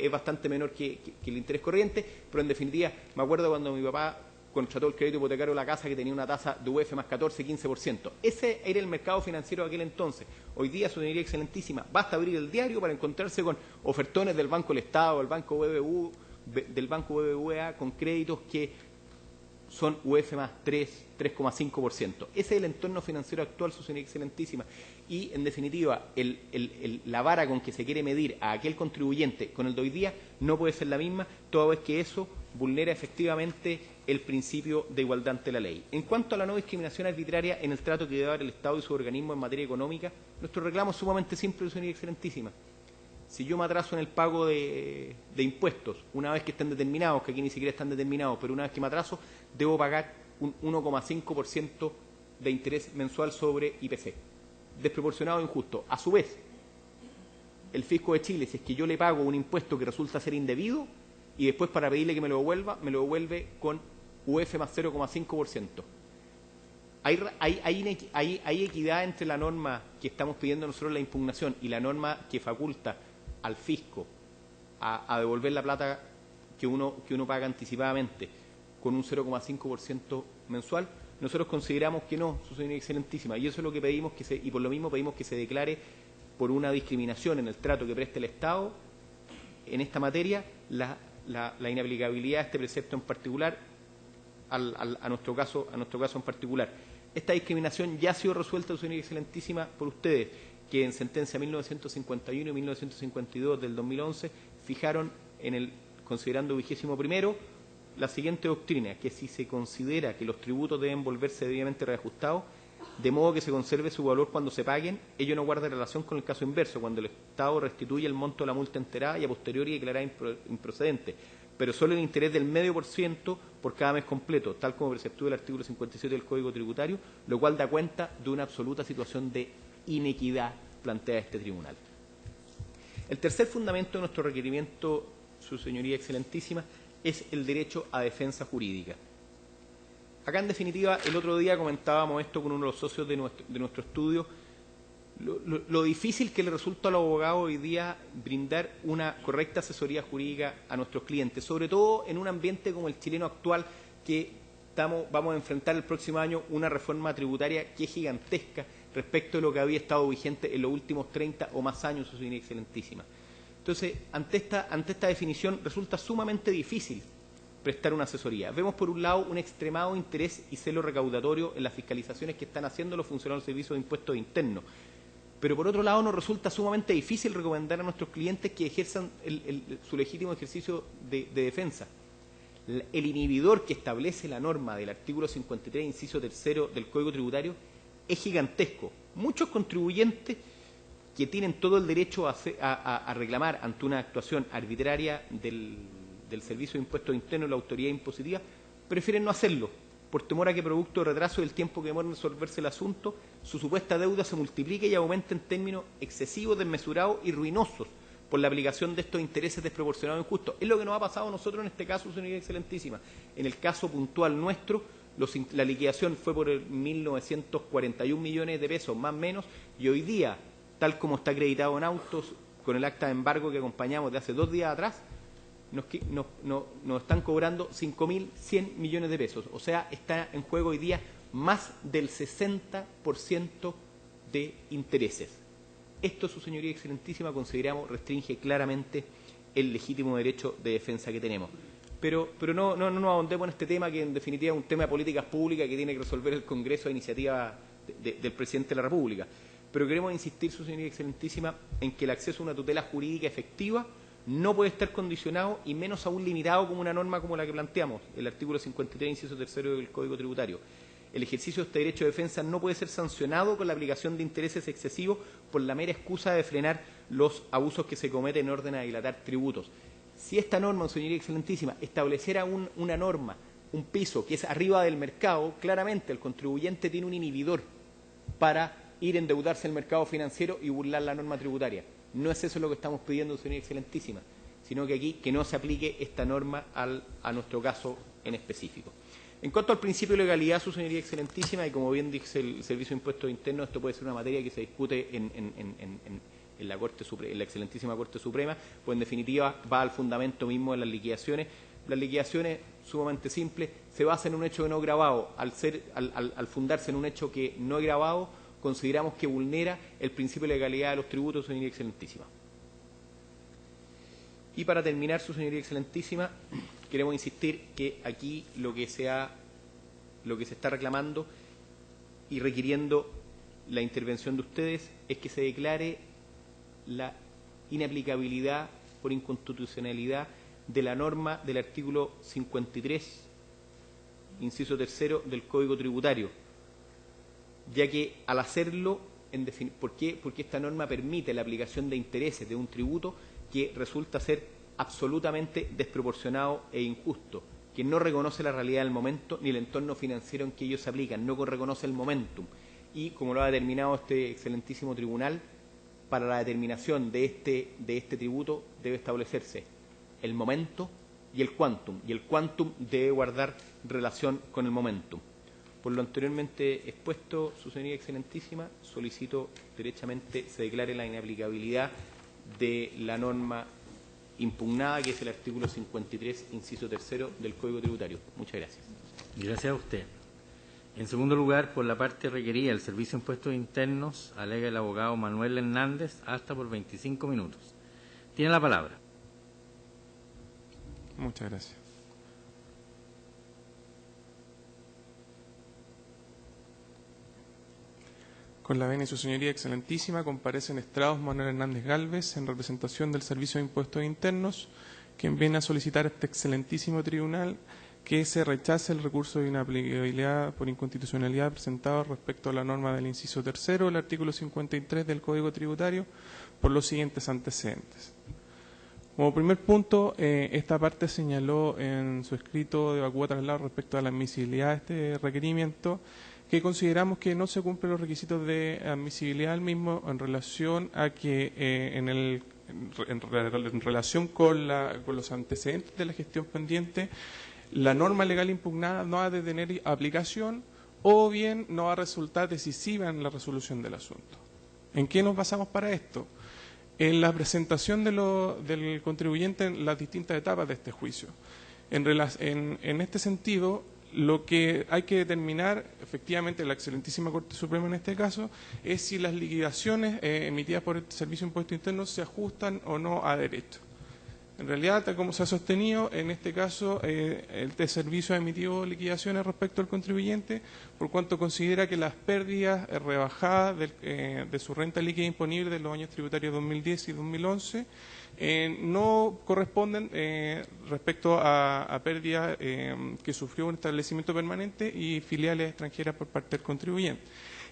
es bastante menor que el interés corriente, pero en definitiva me acuerdo cuando mi papá contrató el crédito hipotecario de la casa que tenía una tasa de UF más 14, 15%. Ese era el mercado financiero de aquel entonces. Hoy día, su señoría excelentísima, basta abrir el diario para encontrarse con ofertones del Banco del Estado, del Banco BBVA, con créditos que son UF más 3, 3,5%. Ese es el entorno financiero actual, su señoría excelentísima. Y, en definitiva, la vara con que se quiere medir a aquel contribuyente con el de hoy día no puede ser la misma, toda vez que eso vulnera efectivamente el principio de igualdad ante la ley. En cuanto a la no discriminación arbitraria en el trato que debe dar el Estado y sus organismos en materia económica, nuestro reclamo es sumamente simple, señoría excelentísima. Si yo me atraso en el pago de impuestos, una vez que estén determinados, que aquí ni siquiera están determinados, pero una vez que me atraso, debo pagar un 1,5% de interés mensual sobre IPC. Desproporcionado e injusto. A su vez, el fisco de Chile, si es que yo le pago un impuesto que resulta ser indebido, y después para pedirle que me lo devuelve con UF más 0,5%. Hay equidad entre la norma que estamos pidiendo nosotros en la impugnación y la norma que faculta al fisco a devolver la plata que uno paga anticipadamente con un 0,5% mensual. Nosotros consideramos que no, su señoría excelentísima, y eso es lo que pedimos y por lo mismo pedimos que se declare por una discriminación en el trato que preste el Estado en esta materia la inaplicabilidad de este precepto en particular a nuestro caso en particular. Esta discriminación ya ha sido resuelta, señoría excelentísima, por ustedes, que en sentencia 1951 y 1952 del 2011 fijaron considerando 21º la siguiente doctrina, que si se considera que los tributos deben volverse debidamente reajustados, de modo que se conserve su valor cuando se paguen, ello no guarda relación con el caso inverso, cuando el Estado restituye el monto de la multa enterada y a posteriori declarada improcedente, pero solo el interés del 0,5% por cada mes completo, tal como preceptúa el artículo 57 del Código Tributario, lo cual da cuenta de una absoluta situación de inequidad planteada este tribunal. El tercer fundamento de nuestro requerimiento, su señoría excelentísima, es el derecho a defensa jurídica. Acá, en definitiva, el otro día comentábamos esto con uno de los socios de nuestro estudio, lo difícil que le resulta al abogado hoy día brindar una correcta asesoría jurídica a nuestros clientes, sobre todo en un ambiente como el chileno actual, que vamos a enfrentar el próximo año una reforma tributaria que es gigantesca respecto de lo que había estado vigente en los últimos 30 o más años, su señoría excelentísima. Entonces, ante esta definición resulta sumamente difícil prestar una asesoría. Vemos, por un lado, un extremado interés y celo recaudatorio en las fiscalizaciones que están haciendo los funcionarios del Servicio de Impuestos Internos. Pero, por otro lado, nos resulta sumamente difícil recomendar a nuestros clientes que ejerzan su legítimo ejercicio de defensa. El inhibidor que establece la norma del artículo 53, inciso 3 del Código Tributario, es gigantesco. Muchos contribuyentes que tienen todo el derecho a reclamar ante una actuación arbitraria del Servicio de Impuestos Internos y la autoridad impositiva, prefieren no hacerlo, por temor a que, producto de retraso del tiempo que demora en resolverse el asunto, su supuesta deuda se multiplique y aumente en términos excesivos, desmesurados y ruinosos por la aplicación de estos intereses desproporcionados e injustos. Es lo que nos ha pasado a nosotros en este caso, señoría excelentísima. En el caso puntual nuestro, la liquidación fue por 1.941 millones de pesos, más o menos, y hoy día, tal como está acreditado en autos, con el acta de embargo que acompañamos de hace 2 días atrás, nos están cobrando 5.100 millones de pesos. O sea, está en juego hoy día más del 60% de intereses. Esto, su señoría excelentísima, consideramos restringe claramente el legítimo derecho de defensa que tenemos. Pero no nos ahondemos en este tema, que en definitiva es un tema de políticas públicas que tiene que resolver el Congreso a iniciativa del Presidente de la República. Pero queremos insistir, su señoría excelentísima, en que el acceso a una tutela jurídica efectiva no puede estar condicionado y menos aún limitado como una norma como la que planteamos, el artículo 53, inciso 3 del Código Tributario. El ejercicio de este derecho de defensa no puede ser sancionado con la aplicación de intereses excesivos por la mera excusa de frenar los abusos que se cometen en orden a dilatar tributos. Si esta norma, señoría excelentísima, estableciera una norma, un piso que es arriba del mercado, claramente el contribuyente tiene un inhibidor para ir a endeudarse al mercado financiero y burlar la norma tributaria. No es eso lo que estamos pidiendo, señoría excelentísima, sino que aquí que no se aplique esta norma a nuestro caso en específico. En cuanto al principio de legalidad, su señoría excelentísima, y como bien dice el Servicio de Impuestos Internos, esto puede ser una materia que se discute en la excelentísima Corte Suprema, pues en definitiva va al fundamento mismo de las liquidaciones. Las liquidaciones, sumamente simples, se basan en un hecho no grabado. Al fundarse en un hecho que no es grabado, consideramos que vulnera el principio de legalidad de los tributos, señoría excelentísima. Y para terminar, su señoría excelentísima, queremos insistir que aquí lo que se está reclamando y requiriendo la intervención de ustedes es que se declare la inaplicabilidad por inconstitucionalidad de la norma del artículo 53 inciso tercero del Código Tributario, ya que al hacerlo, ¿por qué? Porque esta norma permite la aplicación de intereses de un tributo que resulta ser absolutamente desproporcionado e injusto, que no reconoce la realidad del momento ni el entorno financiero en que ellos se aplican, no reconoce el momentum. Y como lo ha determinado este excelentísimo tribunal, para la determinación de este tributo debe establecerse el momento y el quantum debe guardar relación con el momentum. Por lo anteriormente expuesto, su señoría excelentísima, solicito derechamente se declare la inaplicabilidad de la norma impugnada, que es el artículo 53, inciso tercero del Código Tributario. Muchas gracias. Gracias a usted. En segundo lugar, por la parte requerida, el Servicio de Impuestos Internos, alega el abogado Manuel Hernández, hasta por 25 minutos. Tiene la palabra. Muchas gracias. Con la venia de su señoría excelentísima, comparecen estrados Manuel Hernández Gálvez en representación del Servicio de Impuestos Internos, quien viene a solicitar a este excelentísimo tribunal que se rechace el recurso de inaplicabilidad por inconstitucionalidad presentado respecto a la norma del inciso tercero del artículo 53 del Código Tributario por los siguientes antecedentes. Como primer punto, esta parte señaló en su escrito de vacuo traslado respecto a la admisibilidad de este requerimiento que consideramos que no se cumplen los requisitos de admisibilidad del mismo en relación a que en relación con los antecedentes de la gestión pendiente, la norma legal impugnada no ha de tener aplicación o bien no va a resultar decisiva en la resolución del asunto. ¿En qué nos basamos para esto? En la presentación del contribuyente en las distintas etapas de este juicio. En este sentido, lo que hay que determinar, efectivamente, la excelentísima Corte Suprema en este caso, es si las liquidaciones emitidas por el Servicio de Impuestos Internos se ajustan o no a derecho. En realidad, tal como se ha sostenido, en este caso, este servicio ha emitido liquidaciones respecto al contribuyente, por cuanto considera que las pérdidas rebajadas de su renta líquida imponible de los años tributarios 2010 y 2011 no corresponden respecto a pérdidas que sufrió un establecimiento permanente y filiales extranjeras por parte del contribuyente.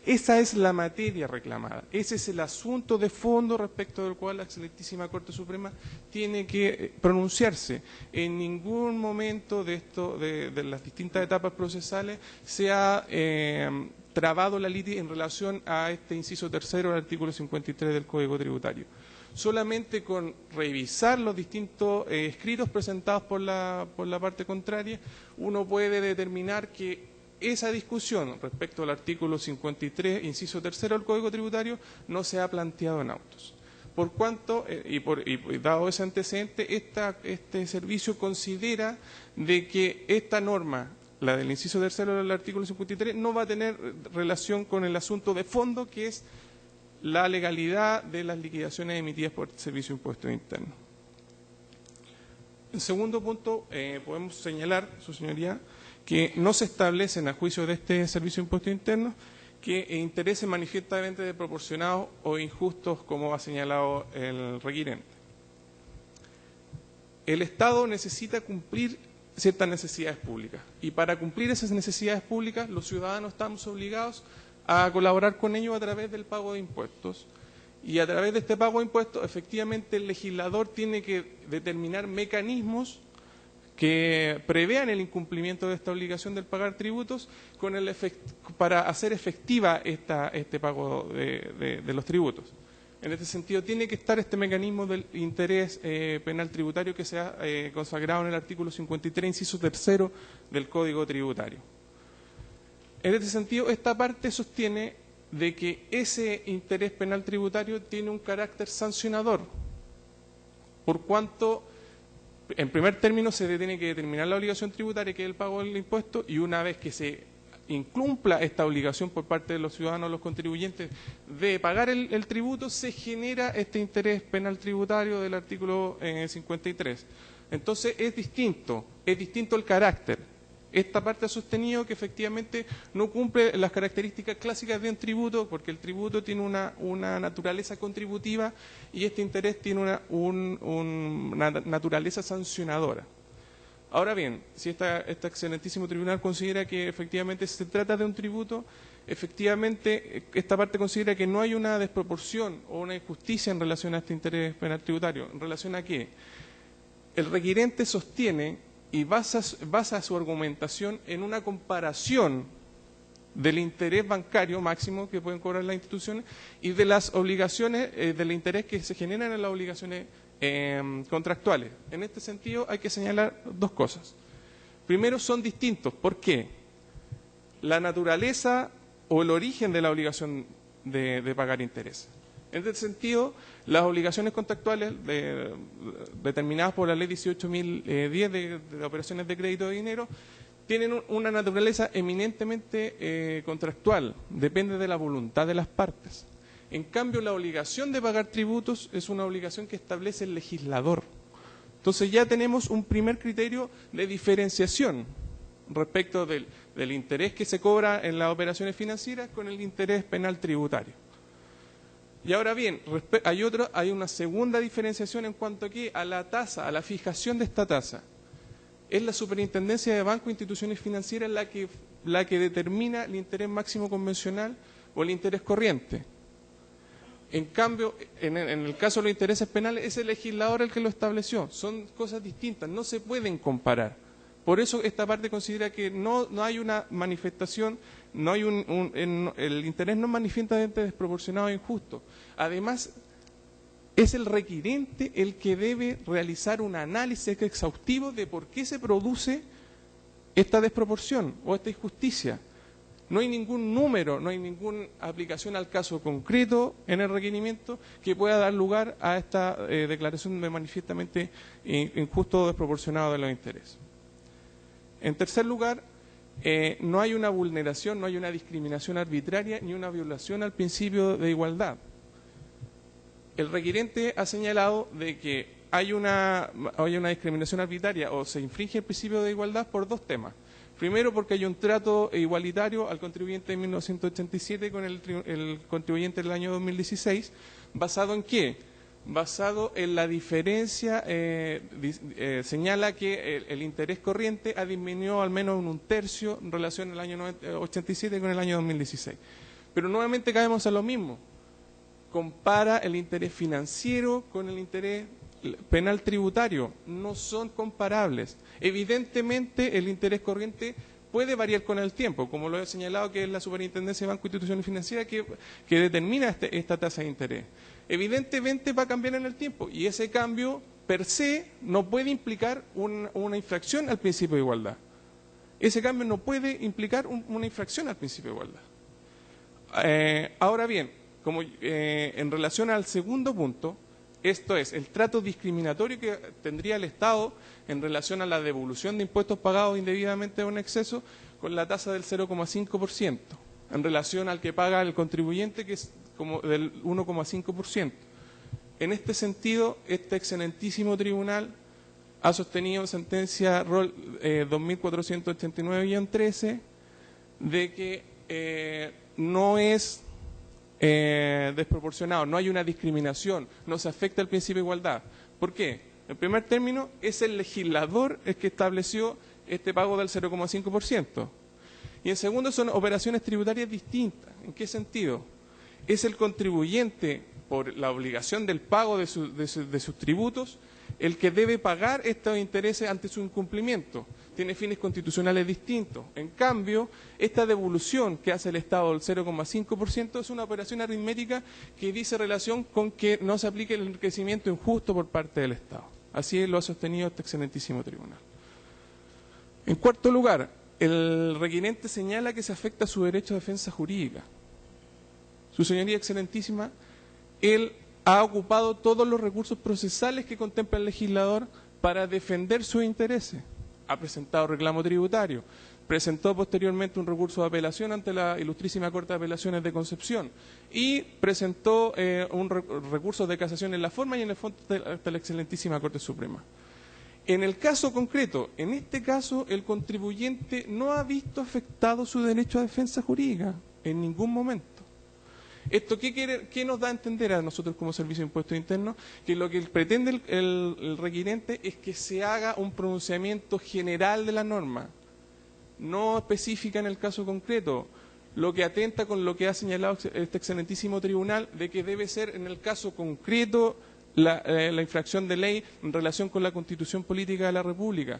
Esa es la materia reclamada, ese es el asunto de fondo respecto del cual la excelentísima Corte Suprema tiene que pronunciarse. En ningún momento de las distintas etapas procesales se ha trabado la litis en relación a este inciso tercero del artículo 53 del Código Tributario. Solamente con revisar los distintos escritos presentados por la parte contraria, uno puede determinar que esa discusión respecto al artículo 53, inciso tercero del Código Tributario, no se ha planteado en autos. Por cuanto, dado ese antecedente, este servicio considera de que esta norma, la del inciso tercero del artículo 53, no va a tener relación con el asunto de fondo, que es la legalidad de las liquidaciones emitidas por el Servicio de Impuestos Internos. En segundo punto, podemos señalar, su señoría, que no se establecen a juicio de este Servicio de Impuestos Internos que intereses manifiestamente desproporcionados o injustos, como ha señalado el requirente. El Estado necesita cumplir ciertas necesidades públicas y para cumplir esas necesidades públicas los ciudadanos estamos obligados a colaborar con ellos a través del pago de impuestos. Y a través de este pago de impuestos, efectivamente, el legislador tiene que determinar mecanismos que prevean el incumplimiento de esta obligación del pagar tributos para hacer efectiva este pago de los tributos. En este sentido, tiene que estar este mecanismo del interés penal tributario que se ha consagrado en el artículo 53, inciso tercero del Código Tributario. En este sentido, esta parte sostiene de que ese interés penal tributario tiene un carácter sancionador, por cuanto, en primer término, se tiene que determinar la obligación tributaria, que es el pago del impuesto, y una vez que se incumpla esta obligación por parte de los ciudadanos, los contribuyentes, de pagar el tributo, se genera este interés penal tributario del artículo 53. Entonces, es distinto el carácter. Esta parte ha sostenido que efectivamente no cumple las características clásicas de un tributo, porque el tributo tiene una naturaleza contributiva y este interés tiene una naturaleza sancionadora. Ahora bien, si este excelentísimo tribunal considera que efectivamente se trata de un tributo, efectivamente esta parte considera que no hay una desproporción o una injusticia en relación a este interés penal tributario. ¿En relación a qué? El requirente sostiene y basa su argumentación en una comparación del interés bancario máximo que pueden cobrar las instituciones y de las obligaciones, del interés que se generan en las obligaciones contractuales. En este sentido hay que señalar dos cosas. Primero, son distintos. ¿Por qué? La naturaleza o el origen de la obligación de pagar interés. En este sentido, las obligaciones contractuales determinadas por la Ley 18.010 de operaciones de crédito de dinero tienen una naturaleza eminentemente contractual, depende de la voluntad de las partes. En cambio, la obligación de pagar tributos es una obligación que establece el legislador. Entonces ya tenemos un primer criterio de diferenciación respecto del interés que se cobra en las operaciones financieras con el interés penal tributario. Y ahora bien, hay una segunda diferenciación en cuanto a la tasa, a la fijación de esta tasa. Es la Superintendencia de Bancos e Instituciones Financieras la que determina el interés máximo convencional o el interés corriente. En cambio, en el caso de los intereses penales, es el legislador el que lo estableció. Son cosas distintas, no se pueden comparar. Por eso esta parte considera que no hay una manifestación, no hay el interés no es manifiestamente desproporcionado e injusto. Además, es el requirente el que debe realizar un análisis exhaustivo de por qué se produce esta desproporción o esta injusticia. No hay ningún número, no hay ninguna aplicación al caso concreto en el requerimiento que pueda dar lugar a esta declaración de manifiestamente injusto o desproporcionado de los intereses. En tercer lugar, no hay una vulneración, no hay una discriminación arbitraria ni una violación al principio de igualdad. El requirente ha señalado de que hay una discriminación arbitraria o se infringe el principio de igualdad por dos temas. Primero, porque hay un trato igualitario al contribuyente de 1987 con el contribuyente del año 2016, ¿basado en qué? Basado en la diferencia, señala que el interés corriente ha disminuido al menos en un tercio en relación al año 87 con el año 2016. Pero nuevamente caemos a lo mismo. Compara el interés financiero con el interés penal tributario. No son comparables. Evidentemente, el interés corriente puede variar con el tiempo, como lo he señalado, que es la Superintendencia de Bancos e Instituciones Financieras que determina esta tasa de interés. Evidentemente va a cambiar en el tiempo y ese cambio per se no puede implicar una infracción al principio de igualdad. Ese cambio no puede implicar una infracción al principio de igualdad. Ahora bien, en relación al segundo punto, esto es, el trato discriminatorio que tendría el Estado en relación a la devolución de impuestos pagados indebidamente o en exceso con la tasa del 0,5%, en relación al que paga el contribuyente, que es como del 1,5%. En este sentido, este excelentísimo tribunal ha sostenido en sentencia 2489-13 de que no es desproporcionado, no hay una discriminación, no se afecta el principio de igualdad. ¿Por qué? En primer término, es el legislador el que estableció este pago del 0,5%. Y en segundo, son operaciones tributarias distintas. ¿En qué sentido? Es el contribuyente, por la obligación del pago de sus tributos, el que debe pagar estos intereses ante su incumplimiento. Tiene fines constitucionales distintos. En cambio, esta devolución que hace el Estado del 0,5% es una operación aritmética que dice relación con que no se aplique el enriquecimiento injusto por parte del Estado. Así lo ha sostenido este excelentísimo tribunal. En cuarto lugar, el requirente señala que se afecta su derecho a defensa jurídica. Su señoría excelentísima, él ha ocupado todos los recursos procesales que contempla el legislador para defender sus intereses. Ha presentado reclamo tributario, presentó posteriormente un recurso de apelación ante la Ilustrísima Corte de Apelaciones de Concepción y presentó un recurso de casación en la forma y en el fondo ante la Excelentísima Corte Suprema. En el caso concreto, en este caso, el contribuyente no ha visto afectado su derecho a defensa jurídica en ningún momento. ¿Esto qué nos da a entender a nosotros como Servicio de Impuestos Internos? Que lo que pretende el requirente es que se haga un pronunciamiento general de la norma, no específica en el caso concreto, lo que atenta con lo que ha señalado este excelentísimo tribunal de que debe ser en el caso concreto la infracción de ley en relación con la Constitución Política de la República.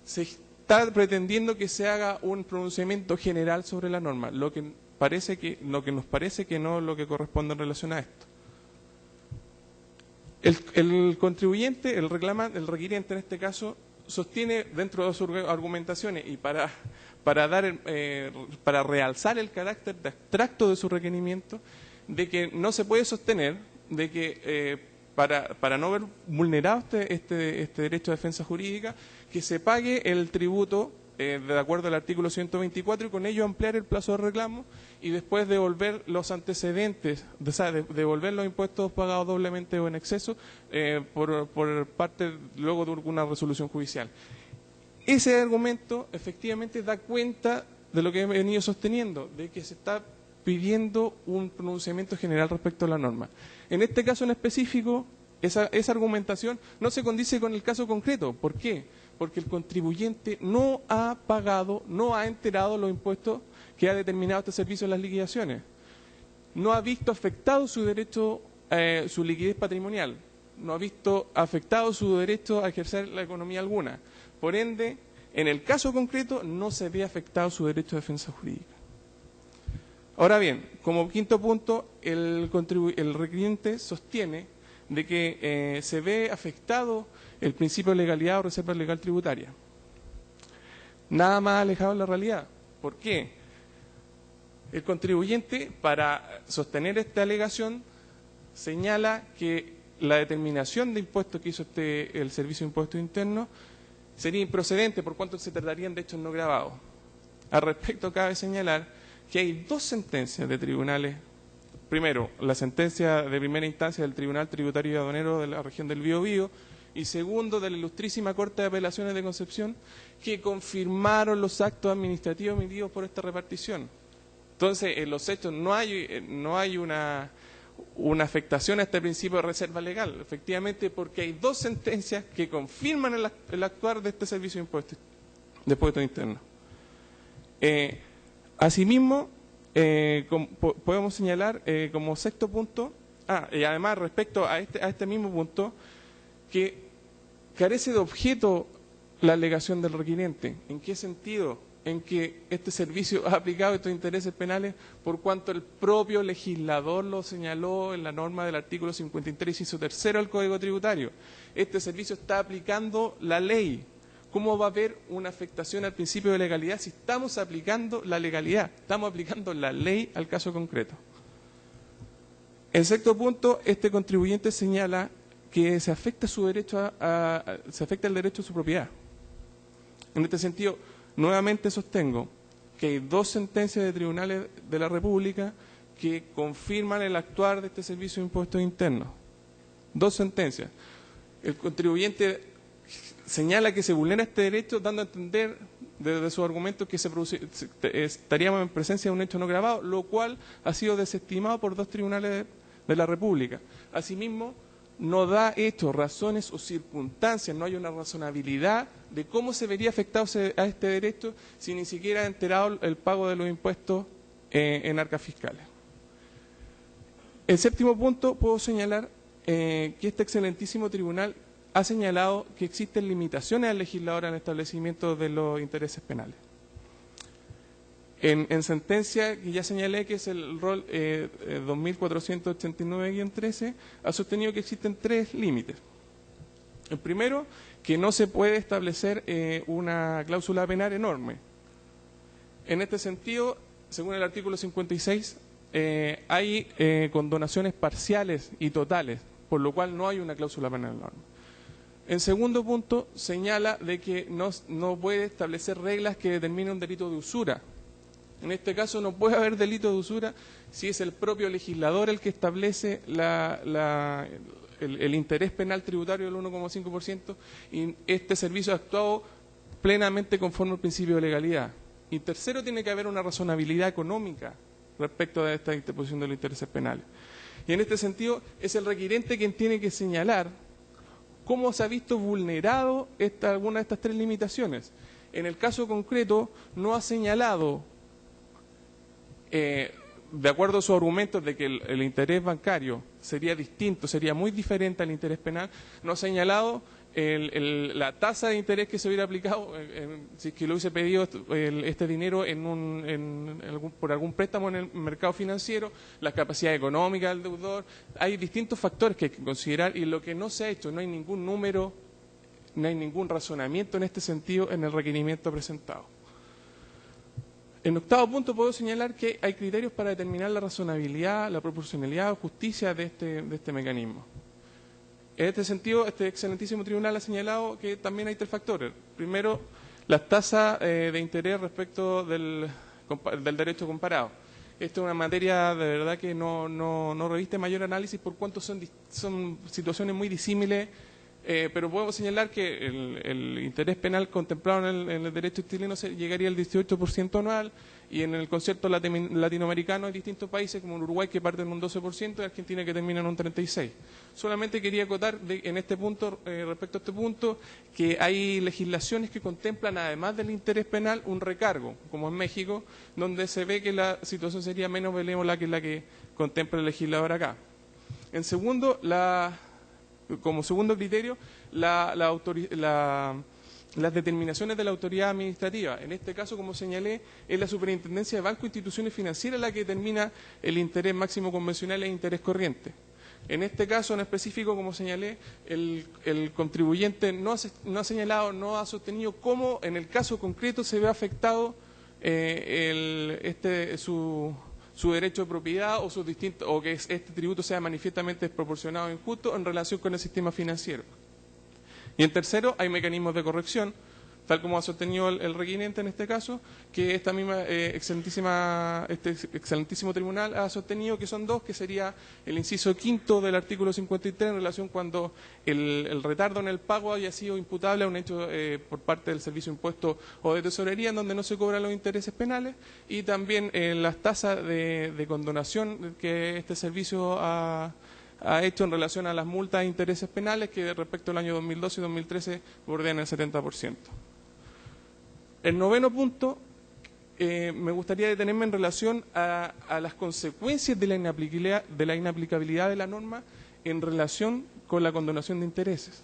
Se está pretendiendo que se haga un pronunciamiento general sobre la norma, lo que nos parece que no es lo que corresponde en relación a esto. El contribuyente, el requiriente en este caso, sostiene dentro de sus argumentaciones y para realzar el carácter de abstracto de su requerimiento, de que no se puede sostener de que para no ver vulnerado este derecho de defensa jurídica, que se pague el tributo de acuerdo al artículo 124 y con ello ampliar el plazo de reclamo y después devolver los antecedentes, devolver los impuestos pagados doblemente o en exceso por parte luego de una resolución judicial. Ese argumento efectivamente da cuenta de lo que he venido sosteniendo, de que se está pidiendo un pronunciamiento general respecto a la norma. En este caso en específico, esa argumentación no se condice con el caso concreto. ¿Por qué? Porque el contribuyente no ha pagado, no ha enterado los impuestos que ha determinado este servicio en las liquidaciones. No ha visto afectado su derecho, su liquidez patrimonial. No ha visto afectado su derecho a ejercer la economía alguna. Por ende, en el caso concreto no se ve afectado su derecho de defensa jurídica. Ahora bien, como quinto punto, el requiriente sostiene de que se ve afectado el principio de legalidad o reserva legal tributaria. Nada más alejado de la realidad. ¿Por qué? El contribuyente, para sostener esta alegación, señala que la determinación de impuestos que hizo el Servicio de Impuestos Internos sería improcedente por cuanto se tratarían de hechos no gravados. Al respecto, cabe señalar que hay dos sentencias de tribunales. Primero, la sentencia de primera instancia del Tribunal Tributario y Aduanero de la región del Biobío, y segundo, de la Ilustrísima Corte de Apelaciones de Concepción, que confirmaron los actos administrativos emitidos por esta repartición. Entonces, en los hechos no hay una afectación a este principio de reserva legal, efectivamente, porque hay dos sentencias que confirman el actuar de este Servicio de Impuestos Internos. Asimismo, podemos señalar como sexto punto, y además respecto a este mismo punto, que carece de objeto la alegación del requirente. ¿En qué sentido? En que este servicio ha aplicado estos intereses penales por cuanto el propio legislador lo señaló en la norma del artículo 53, inciso tercero del Código Tributario. Este servicio está aplicando la ley. ¿Cómo va a haber una afectación al principio de legalidad si estamos aplicando la legalidad? Estamos aplicando la ley al caso concreto. En sexto punto, este contribuyente señala que se afecta su derecho se afecta el derecho a su propiedad. En este sentido, nuevamente sostengo que hay dos sentencias de tribunales de la República que confirman el actuar de este Servicio de Impuestos Internos. Dos sentencias. El contribuyente señala que se vulnera este derecho, dando a entender desde sus argumentos que estaríamos en presencia de un hecho no gravado, lo cual ha sido desestimado por dos tribunales de la República. Asimismo, no da hechos, razones o circunstancias, no hay una razonabilidad de cómo se vería afectado a este derecho si ni siquiera ha enterado el pago de los impuestos en arcas fiscales. El séptimo punto, puedo señalar que este excelentísimo tribunal ha señalado que existen limitaciones al legislador en el establecimiento de los intereses penales. En sentencia que ya señalé, que es el rol 2489-13, ha sostenido que existen tres límites. El primero, que no se puede establecer una cláusula penal enorme. En este sentido, según el artículo 56, hay condonaciones parciales y totales, por lo cual no hay una cláusula penal enorme. En segundo punto, señala de que no puede establecer reglas que determinen un delito de usura. En este caso no puede haber delito de usura si es el propio legislador el que establece el interés penal tributario del 1,5% y este servicio ha actuado plenamente conforme al principio de legalidad. Y tercero, tiene que haber una razonabilidad económica respecto de esta interposición de los intereses penales. Y en este sentido es el requirente quien tiene que señalar cómo se ha visto vulnerado alguna de estas tres limitaciones. En el caso concreto no ha señalado, de acuerdo a sus argumentos de que el interés bancario sería distinto, sería muy diferente al interés penal, no ha señalado la tasa de interés que se hubiera aplicado si es que lo hubiese pedido este dinero por algún préstamo en el mercado financiero, la capacidad económica del deudor. Hay distintos factores que hay que considerar y lo que no se ha hecho, no hay ningún número, no hay ningún razonamiento en este sentido en el requerimiento presentado. En octavo punto puedo señalar que hay criterios para determinar la razonabilidad, la proporcionalidad o justicia de este mecanismo. En este sentido, este excelentísimo tribunal ha señalado que también hay tres factores. Primero, las tasas de interés respecto del derecho comparado. Esta es una materia de verdad que no reviste mayor análisis por cuanto son situaciones muy disímiles, pero podemos señalar que el interés penal contemplado en el derecho chileno llegaría al 18% anual y en el concierto latinoamericano hay distintos países como Uruguay que parten en un 12% y Argentina que termina en un 36%. Solamente quería acotar en este punto, respecto a este punto, que hay legislaciones que contemplan además del interés penal un recargo, como en México, donde se ve que la situación sería menos benévola que la que contempla el legislador acá. En segundo, como segundo criterio, las determinaciones de la autoridad administrativa. En este caso, como señalé, es la Superintendencia de Bancos e Instituciones Financieras la que determina el interés máximo convencional e interés corriente. En este caso en específico, como señalé, el contribuyente no ha señalado, no ha sostenido cómo en el caso concreto se ve afectado su derecho de propiedad o que este tributo sea manifiestamente desproporcionado e injusto en relación con el sistema financiero. Y en tercero, hay mecanismos de corrección, tal como ha sostenido el requirente en este caso, que este excelentísimo tribunal ha sostenido que son dos, que sería el inciso quinto del artículo 53 en relación cuando el retardo en el pago haya sido imputable a un hecho por parte del servicio de impuesto o de tesorería en donde no se cobran los intereses penales, y también las tasas de condonación que este servicio ha hecho en relación a las multas e intereses penales que respecto al año 2012 y 2013 bordean el 70%. El noveno punto, me gustaría detenerme en relación a las consecuencias de la inaplicabilidad de la norma en relación con la condonación de intereses.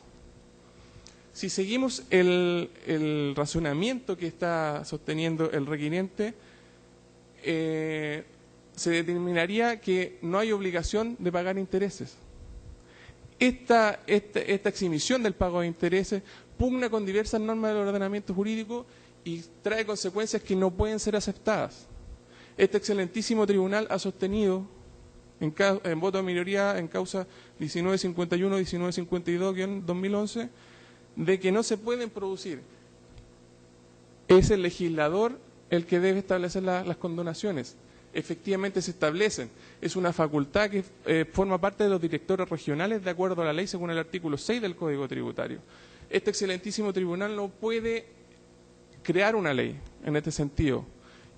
Si seguimos el razonamiento que está sosteniendo el requirente, se determinaría que no hay obligación de pagar intereses. Esta exhibición del pago de intereses pugna con diversas normas del ordenamiento jurídico y trae consecuencias que no pueden ser aceptadas. Este excelentísimo tribunal ha sostenido, en voto de minoría en causa 1951-1952-2011, de que no se pueden producir. Es el legislador el que debe establecer las condonaciones. Efectivamente se establecen. Es una facultad que forma parte de los directores regionales de acuerdo a la ley según el artículo 6 del Código Tributario. Este excelentísimo tribunal no puede crear una ley en este sentido.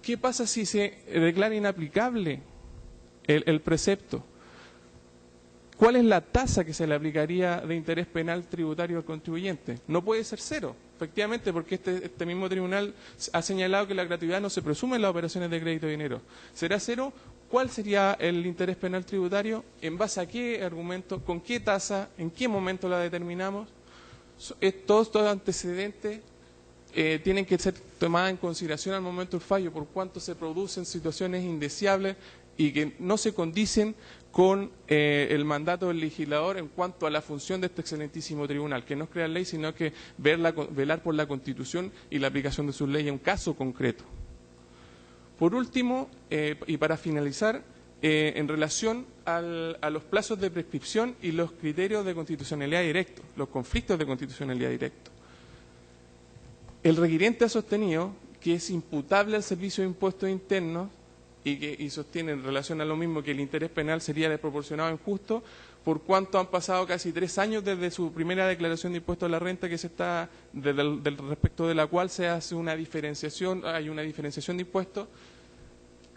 ¿Qué pasa si se declara inaplicable el precepto? ¿Cuál es la tasa que se le aplicaría de interés penal tributario al contribuyente? No puede ser cero, efectivamente, porque este mismo tribunal ha señalado que la gratuidad no se presume en las operaciones de crédito de dinero. ¿Será cero? ¿Cuál sería el interés penal tributario? ¿En base a qué argumento? ¿Con qué tasa? ¿En qué momento la determinamos? Todos estos antecedentes tienen que ser tomadas en consideración al momento del fallo, por cuanto se producen situaciones indeseables y que no se condicen con el mandato del legislador en cuanto a la función de este excelentísimo tribunal, que no es crear ley, sino que velar por la Constitución y la aplicación de sus leyes en un caso concreto. Por último, y para finalizar, en relación a los plazos de prescripción y los criterios de constitucionalidad directo, los conflictos de constitucionalidad directo. El requirente ha sostenido que es imputable al Servicio de Impuestos Internos y sostiene en relación a lo mismo que el interés penal sería desproporcionado e injusto, por cuanto han pasado casi 3 años desde su primera declaración de impuesto a la renta respecto de la cual se hace una diferenciación, hay una diferenciación de impuestos.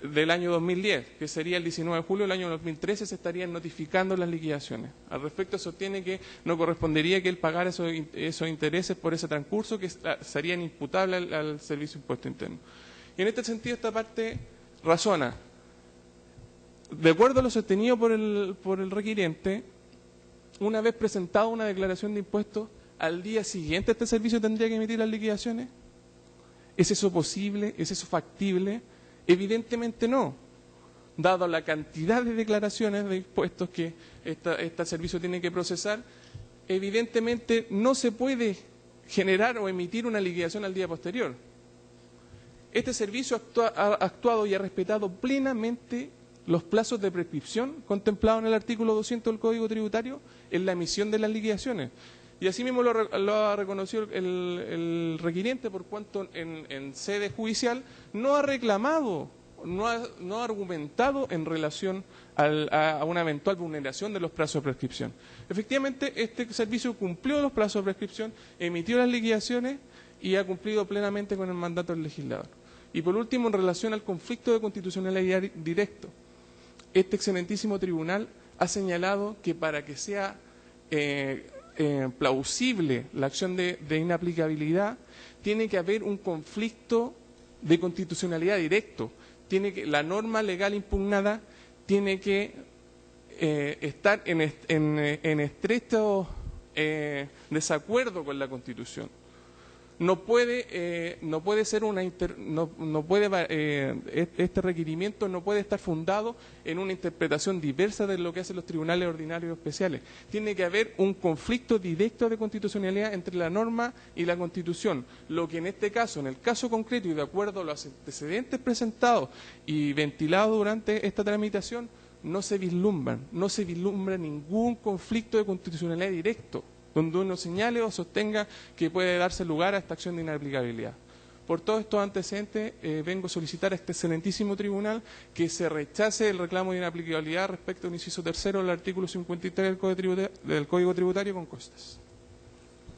del año 2010, que sería el 19 de julio del año 2013, se estarían notificando las liquidaciones. Al respecto, sostiene que no correspondería que él pagara esos intereses por ese transcurso, que serían imputables al Servicio de Impuesto Interno. Y en este sentido, esta parte razona. De acuerdo a lo sostenido por el requiriente, una vez presentada una declaración de impuestos, al día siguiente este servicio tendría que emitir las liquidaciones. ¿Es eso posible? ¿Es eso factible? Evidentemente no, dado la cantidad de declaraciones de impuestos que este servicio tiene que procesar. Evidentemente no se puede generar o emitir una liquidación al día posterior. Este servicio ha actuado y ha respetado plenamente los plazos de prescripción contemplados en el artículo 200 del Código Tributario en la emisión de las liquidaciones. Y así mismo lo ha reconocido el requiriente, por cuanto en sede judicial no ha reclamado, no ha argumentado en relación a una eventual vulneración de los plazos de prescripción. Efectivamente, este servicio cumplió los plazos de prescripción, emitió las liquidaciones y ha cumplido plenamente con el mandato del legislador. Y por último, en relación al conflicto de constitucionalidad directo, este excelentísimo tribunal ha señalado que para que sea plausible la acción de inaplicabilidad, tiene que haber un conflicto de constitucionalidad directo. La norma legal impugnada tiene que estar en estrecho desacuerdo con la Constitución. No puede ser este requerimiento no puede estar fundado en una interpretación diversa de lo que hacen los tribunales ordinarios especiales. Tiene que haber un conflicto directo de constitucionalidad entre la norma y la Constitución, lo que en este caso, en el caso concreto y de acuerdo a los antecedentes presentados y ventilados durante esta tramitación, no se vislumbra ningún conflicto de constitucionalidad directo, donde uno señale o sostenga que puede darse lugar a esta acción de inaplicabilidad. Por todos estos antecedentes, vengo a solicitar a este excelentísimo tribunal que se rechace el reclamo de inaplicabilidad respecto al inciso tercero del artículo 53 del Código Tributario con costas.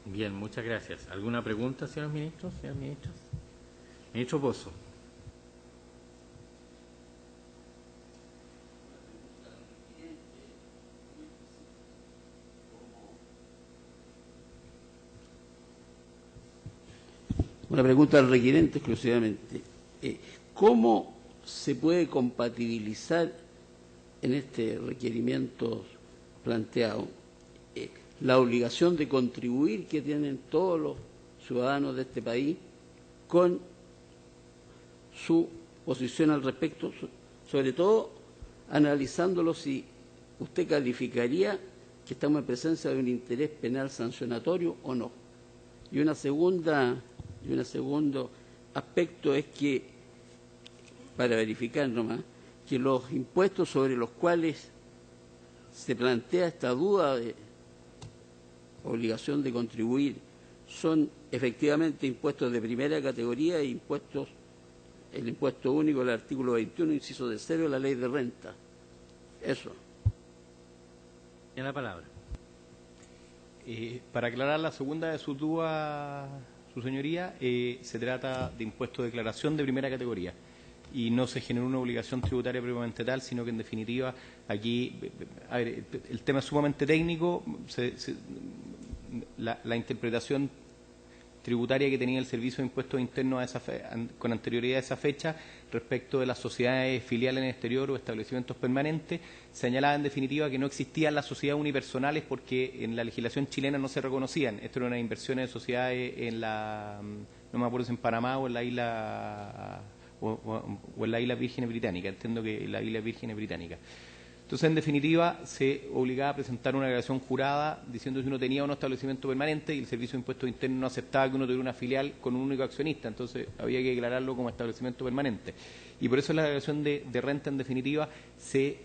Bien, muchas gracias. ¿Alguna pregunta, señores ministros, señores ministros? Ministro Pozo. Una pregunta al requirente exclusivamente. ¿Cómo se puede compatibilizar en este requerimiento planteado la obligación de contribuir que tienen todos los ciudadanos de este país con su posición al respecto, sobre todo analizándolo si usted calificaría que estamos en presencia de un interés penal sancionatorio o no? Y un segundo aspecto es que, para verificar nomás, que los impuestos sobre los cuales se plantea esta duda de obligación de contribuir son efectivamente impuestos de primera categoría e el impuesto único del artículo 21, inciso de 0 de la Ley de Renta. Eso. Tiene la palabra. Para aclarar la segunda de sus dudas, su señoría, se trata de impuesto de declaración de primera categoría y no se generó una obligación tributaria previamente tal, sino que en definitiva aquí, a ver, el tema es sumamente técnico, la interpretación tributaria que tenía el Servicio de Impuestos Internos con anterioridad a esa fecha respecto de las sociedades filiales en el exterior o establecimientos permanentes, señalaba en definitiva que no existían las sociedades unipersonales porque en la legislación chilena no se reconocían. Esto era una inversión de sociedades no me acuerdo si en Panamá o en la isla o en la isla Vírgenes Británicas, entiendo que en la isla Vírgenes Británicas. Entonces, en definitiva, se obligaba a presentar una declaración jurada diciendo si uno tenía un establecimiento permanente y el Servicio de Impuestos Internos no aceptaba que uno tuviera una filial con un único accionista, entonces había que declararlo como establecimiento permanente. Y por eso la declaración de renta, en definitiva, se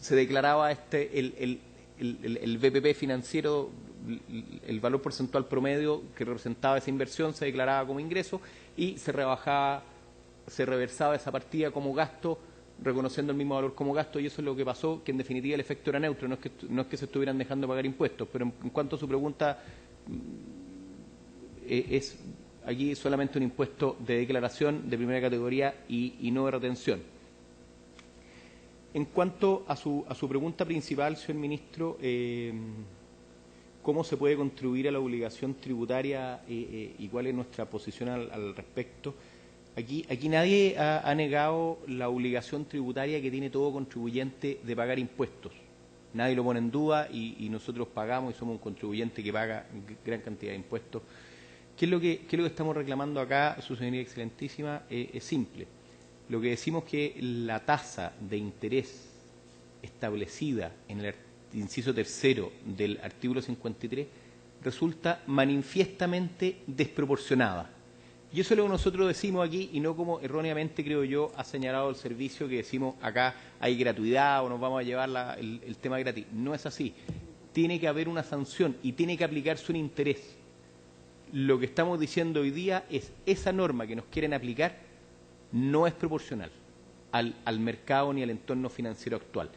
declaraba el BPP financiero, el valor porcentual promedio que representaba esa inversión se declaraba como ingreso y se reversaba esa partida como gasto, reconociendo el mismo valor como gasto, y eso es lo que pasó, que en definitiva el efecto era neutro, no es que se estuvieran dejando pagar impuestos. Pero en cuanto a su pregunta, Aquí solamente un impuesto de declaración de primera categoría y no de retención. En cuanto a su pregunta principal, señor ministro, ¿cómo se puede contribuir a la obligación tributaria y cuál es nuestra posición al respecto? Aquí nadie ha negado la obligación tributaria que tiene todo contribuyente de pagar impuestos. Nadie lo pone en duda y nosotros pagamos y somos un contribuyente que paga gran cantidad de impuestos. ¿Qué es lo que estamos reclamando acá, su señoría excelentísima? Es simple. Lo que decimos es que la tasa de interés establecida en el inciso tercero del artículo 53 resulta manifiestamente desproporcionada. Y eso es lo que nosotros decimos aquí y no como erróneamente, creo yo, ha señalado el servicio que decimos acá hay gratuidad o nos vamos a llevar el tema gratis. No es así. Tiene que haber una sanción y tiene que aplicarse un interés. Lo que estamos diciendo hoy día es esa norma que nos quieren aplicar no es proporcional al mercado ni al entorno financiero actual.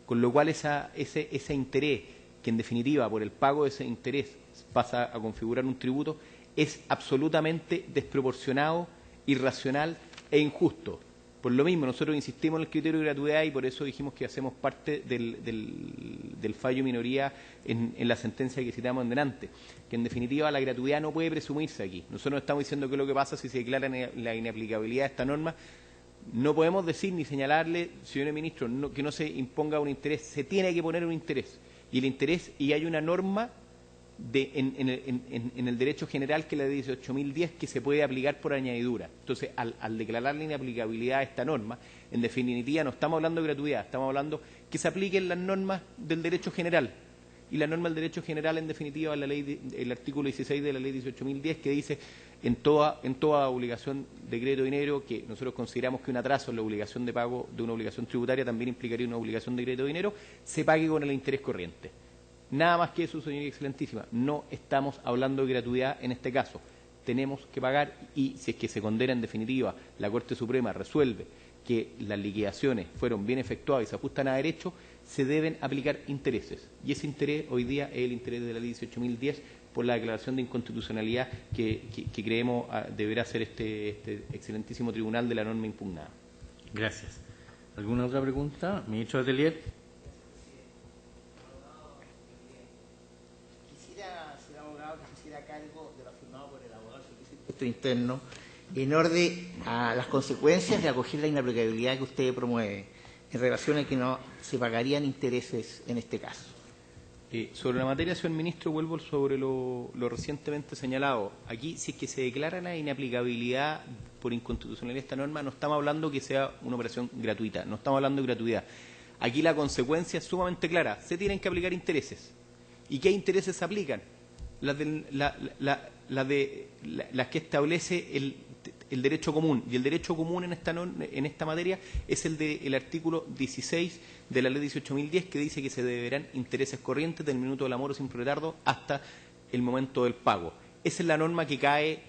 Con lo cual ese interés, que en definitiva por el pago de ese interés pasa a configurar un tributo, es absolutamente desproporcionado, irracional e injusto. Por lo mismo, nosotros insistimos en el criterio de gratuidad y por eso dijimos que hacemos parte del fallo minoría en la sentencia que citamos en delante, que en definitiva la gratuidad no puede presumirse aquí. Nosotros no estamos diciendo qué es lo que pasa si se declara la inaplicabilidad de esta norma. No podemos decir ni señalarle, señor ministro, que no se imponga un interés. Se tiene que poner un interés. Y el interés, y hay una norma en el derecho general, que es la de 18.010, que se puede aplicar por añadidura. Entonces, al declarar la inaplicabilidad de esta norma, en definitiva no estamos hablando de gratuidad, estamos hablando que se apliquen las normas del derecho general. Y la norma del derecho general, en definitiva, es la ley el artículo 16 de la ley 18.010, que dice en toda obligación de crédito de dinero, que nosotros consideramos que un atraso en la obligación de pago de una obligación tributaria también implicaría una obligación de crédito de dinero, se pague con el interés corriente. Nada más que eso, señoría excelentísima. No estamos hablando de gratuidad en este caso. Tenemos que pagar y si es que se condena en definitiva, la Corte Suprema resuelve que las liquidaciones fueron bien efectuadas y se ajustan a derecho, se deben aplicar intereses. Y ese interés hoy día es el interés de la ley 18.010 por la declaración de inconstitucionalidad que creemos deberá hacer este excelentísimo tribunal de la norma impugnada. Gracias. ¿Alguna otra pregunta? Ministro Letelier. Cargo de lo afirmado por el abogado del Servicio de Impuesto Interno en orden a las consecuencias de acoger la inaplicabilidad que usted promueve en relación a que no se pagarían intereses en este caso. Sobre la materia, señor ministro, vuelvo sobre lo recientemente señalado. Aquí, si es que se declara la inaplicabilidad por inconstitucionalidad de esta norma, no estamos hablando que sea una operación gratuita, no estamos hablando de gratuidad. Aquí la consecuencia es sumamente clara. Se tienen que aplicar intereses. ¿Y qué intereses se aplican? Las que establece el derecho común. Y el derecho común en esta materia es el artículo 16 de la ley 18.010, que dice que se deberán intereses corrientes del minuto del amor sin retardo hasta el momento del pago. Esa es la norma que cae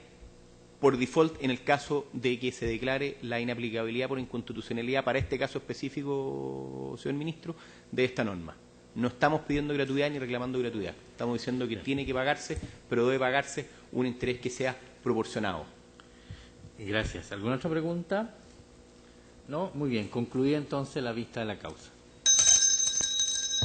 por default en el caso de que se declare la inaplicabilidad por inconstitucionalidad para este caso específico, señor ministro, de esta norma. No estamos pidiendo gratuidad ni reclamando gratuidad. Estamos diciendo que tiene que pagarse, pero debe pagarse un interés que sea proporcionado. Gracias. ¿Alguna otra pregunta? No, muy bien. Concluida entonces la vista de la causa.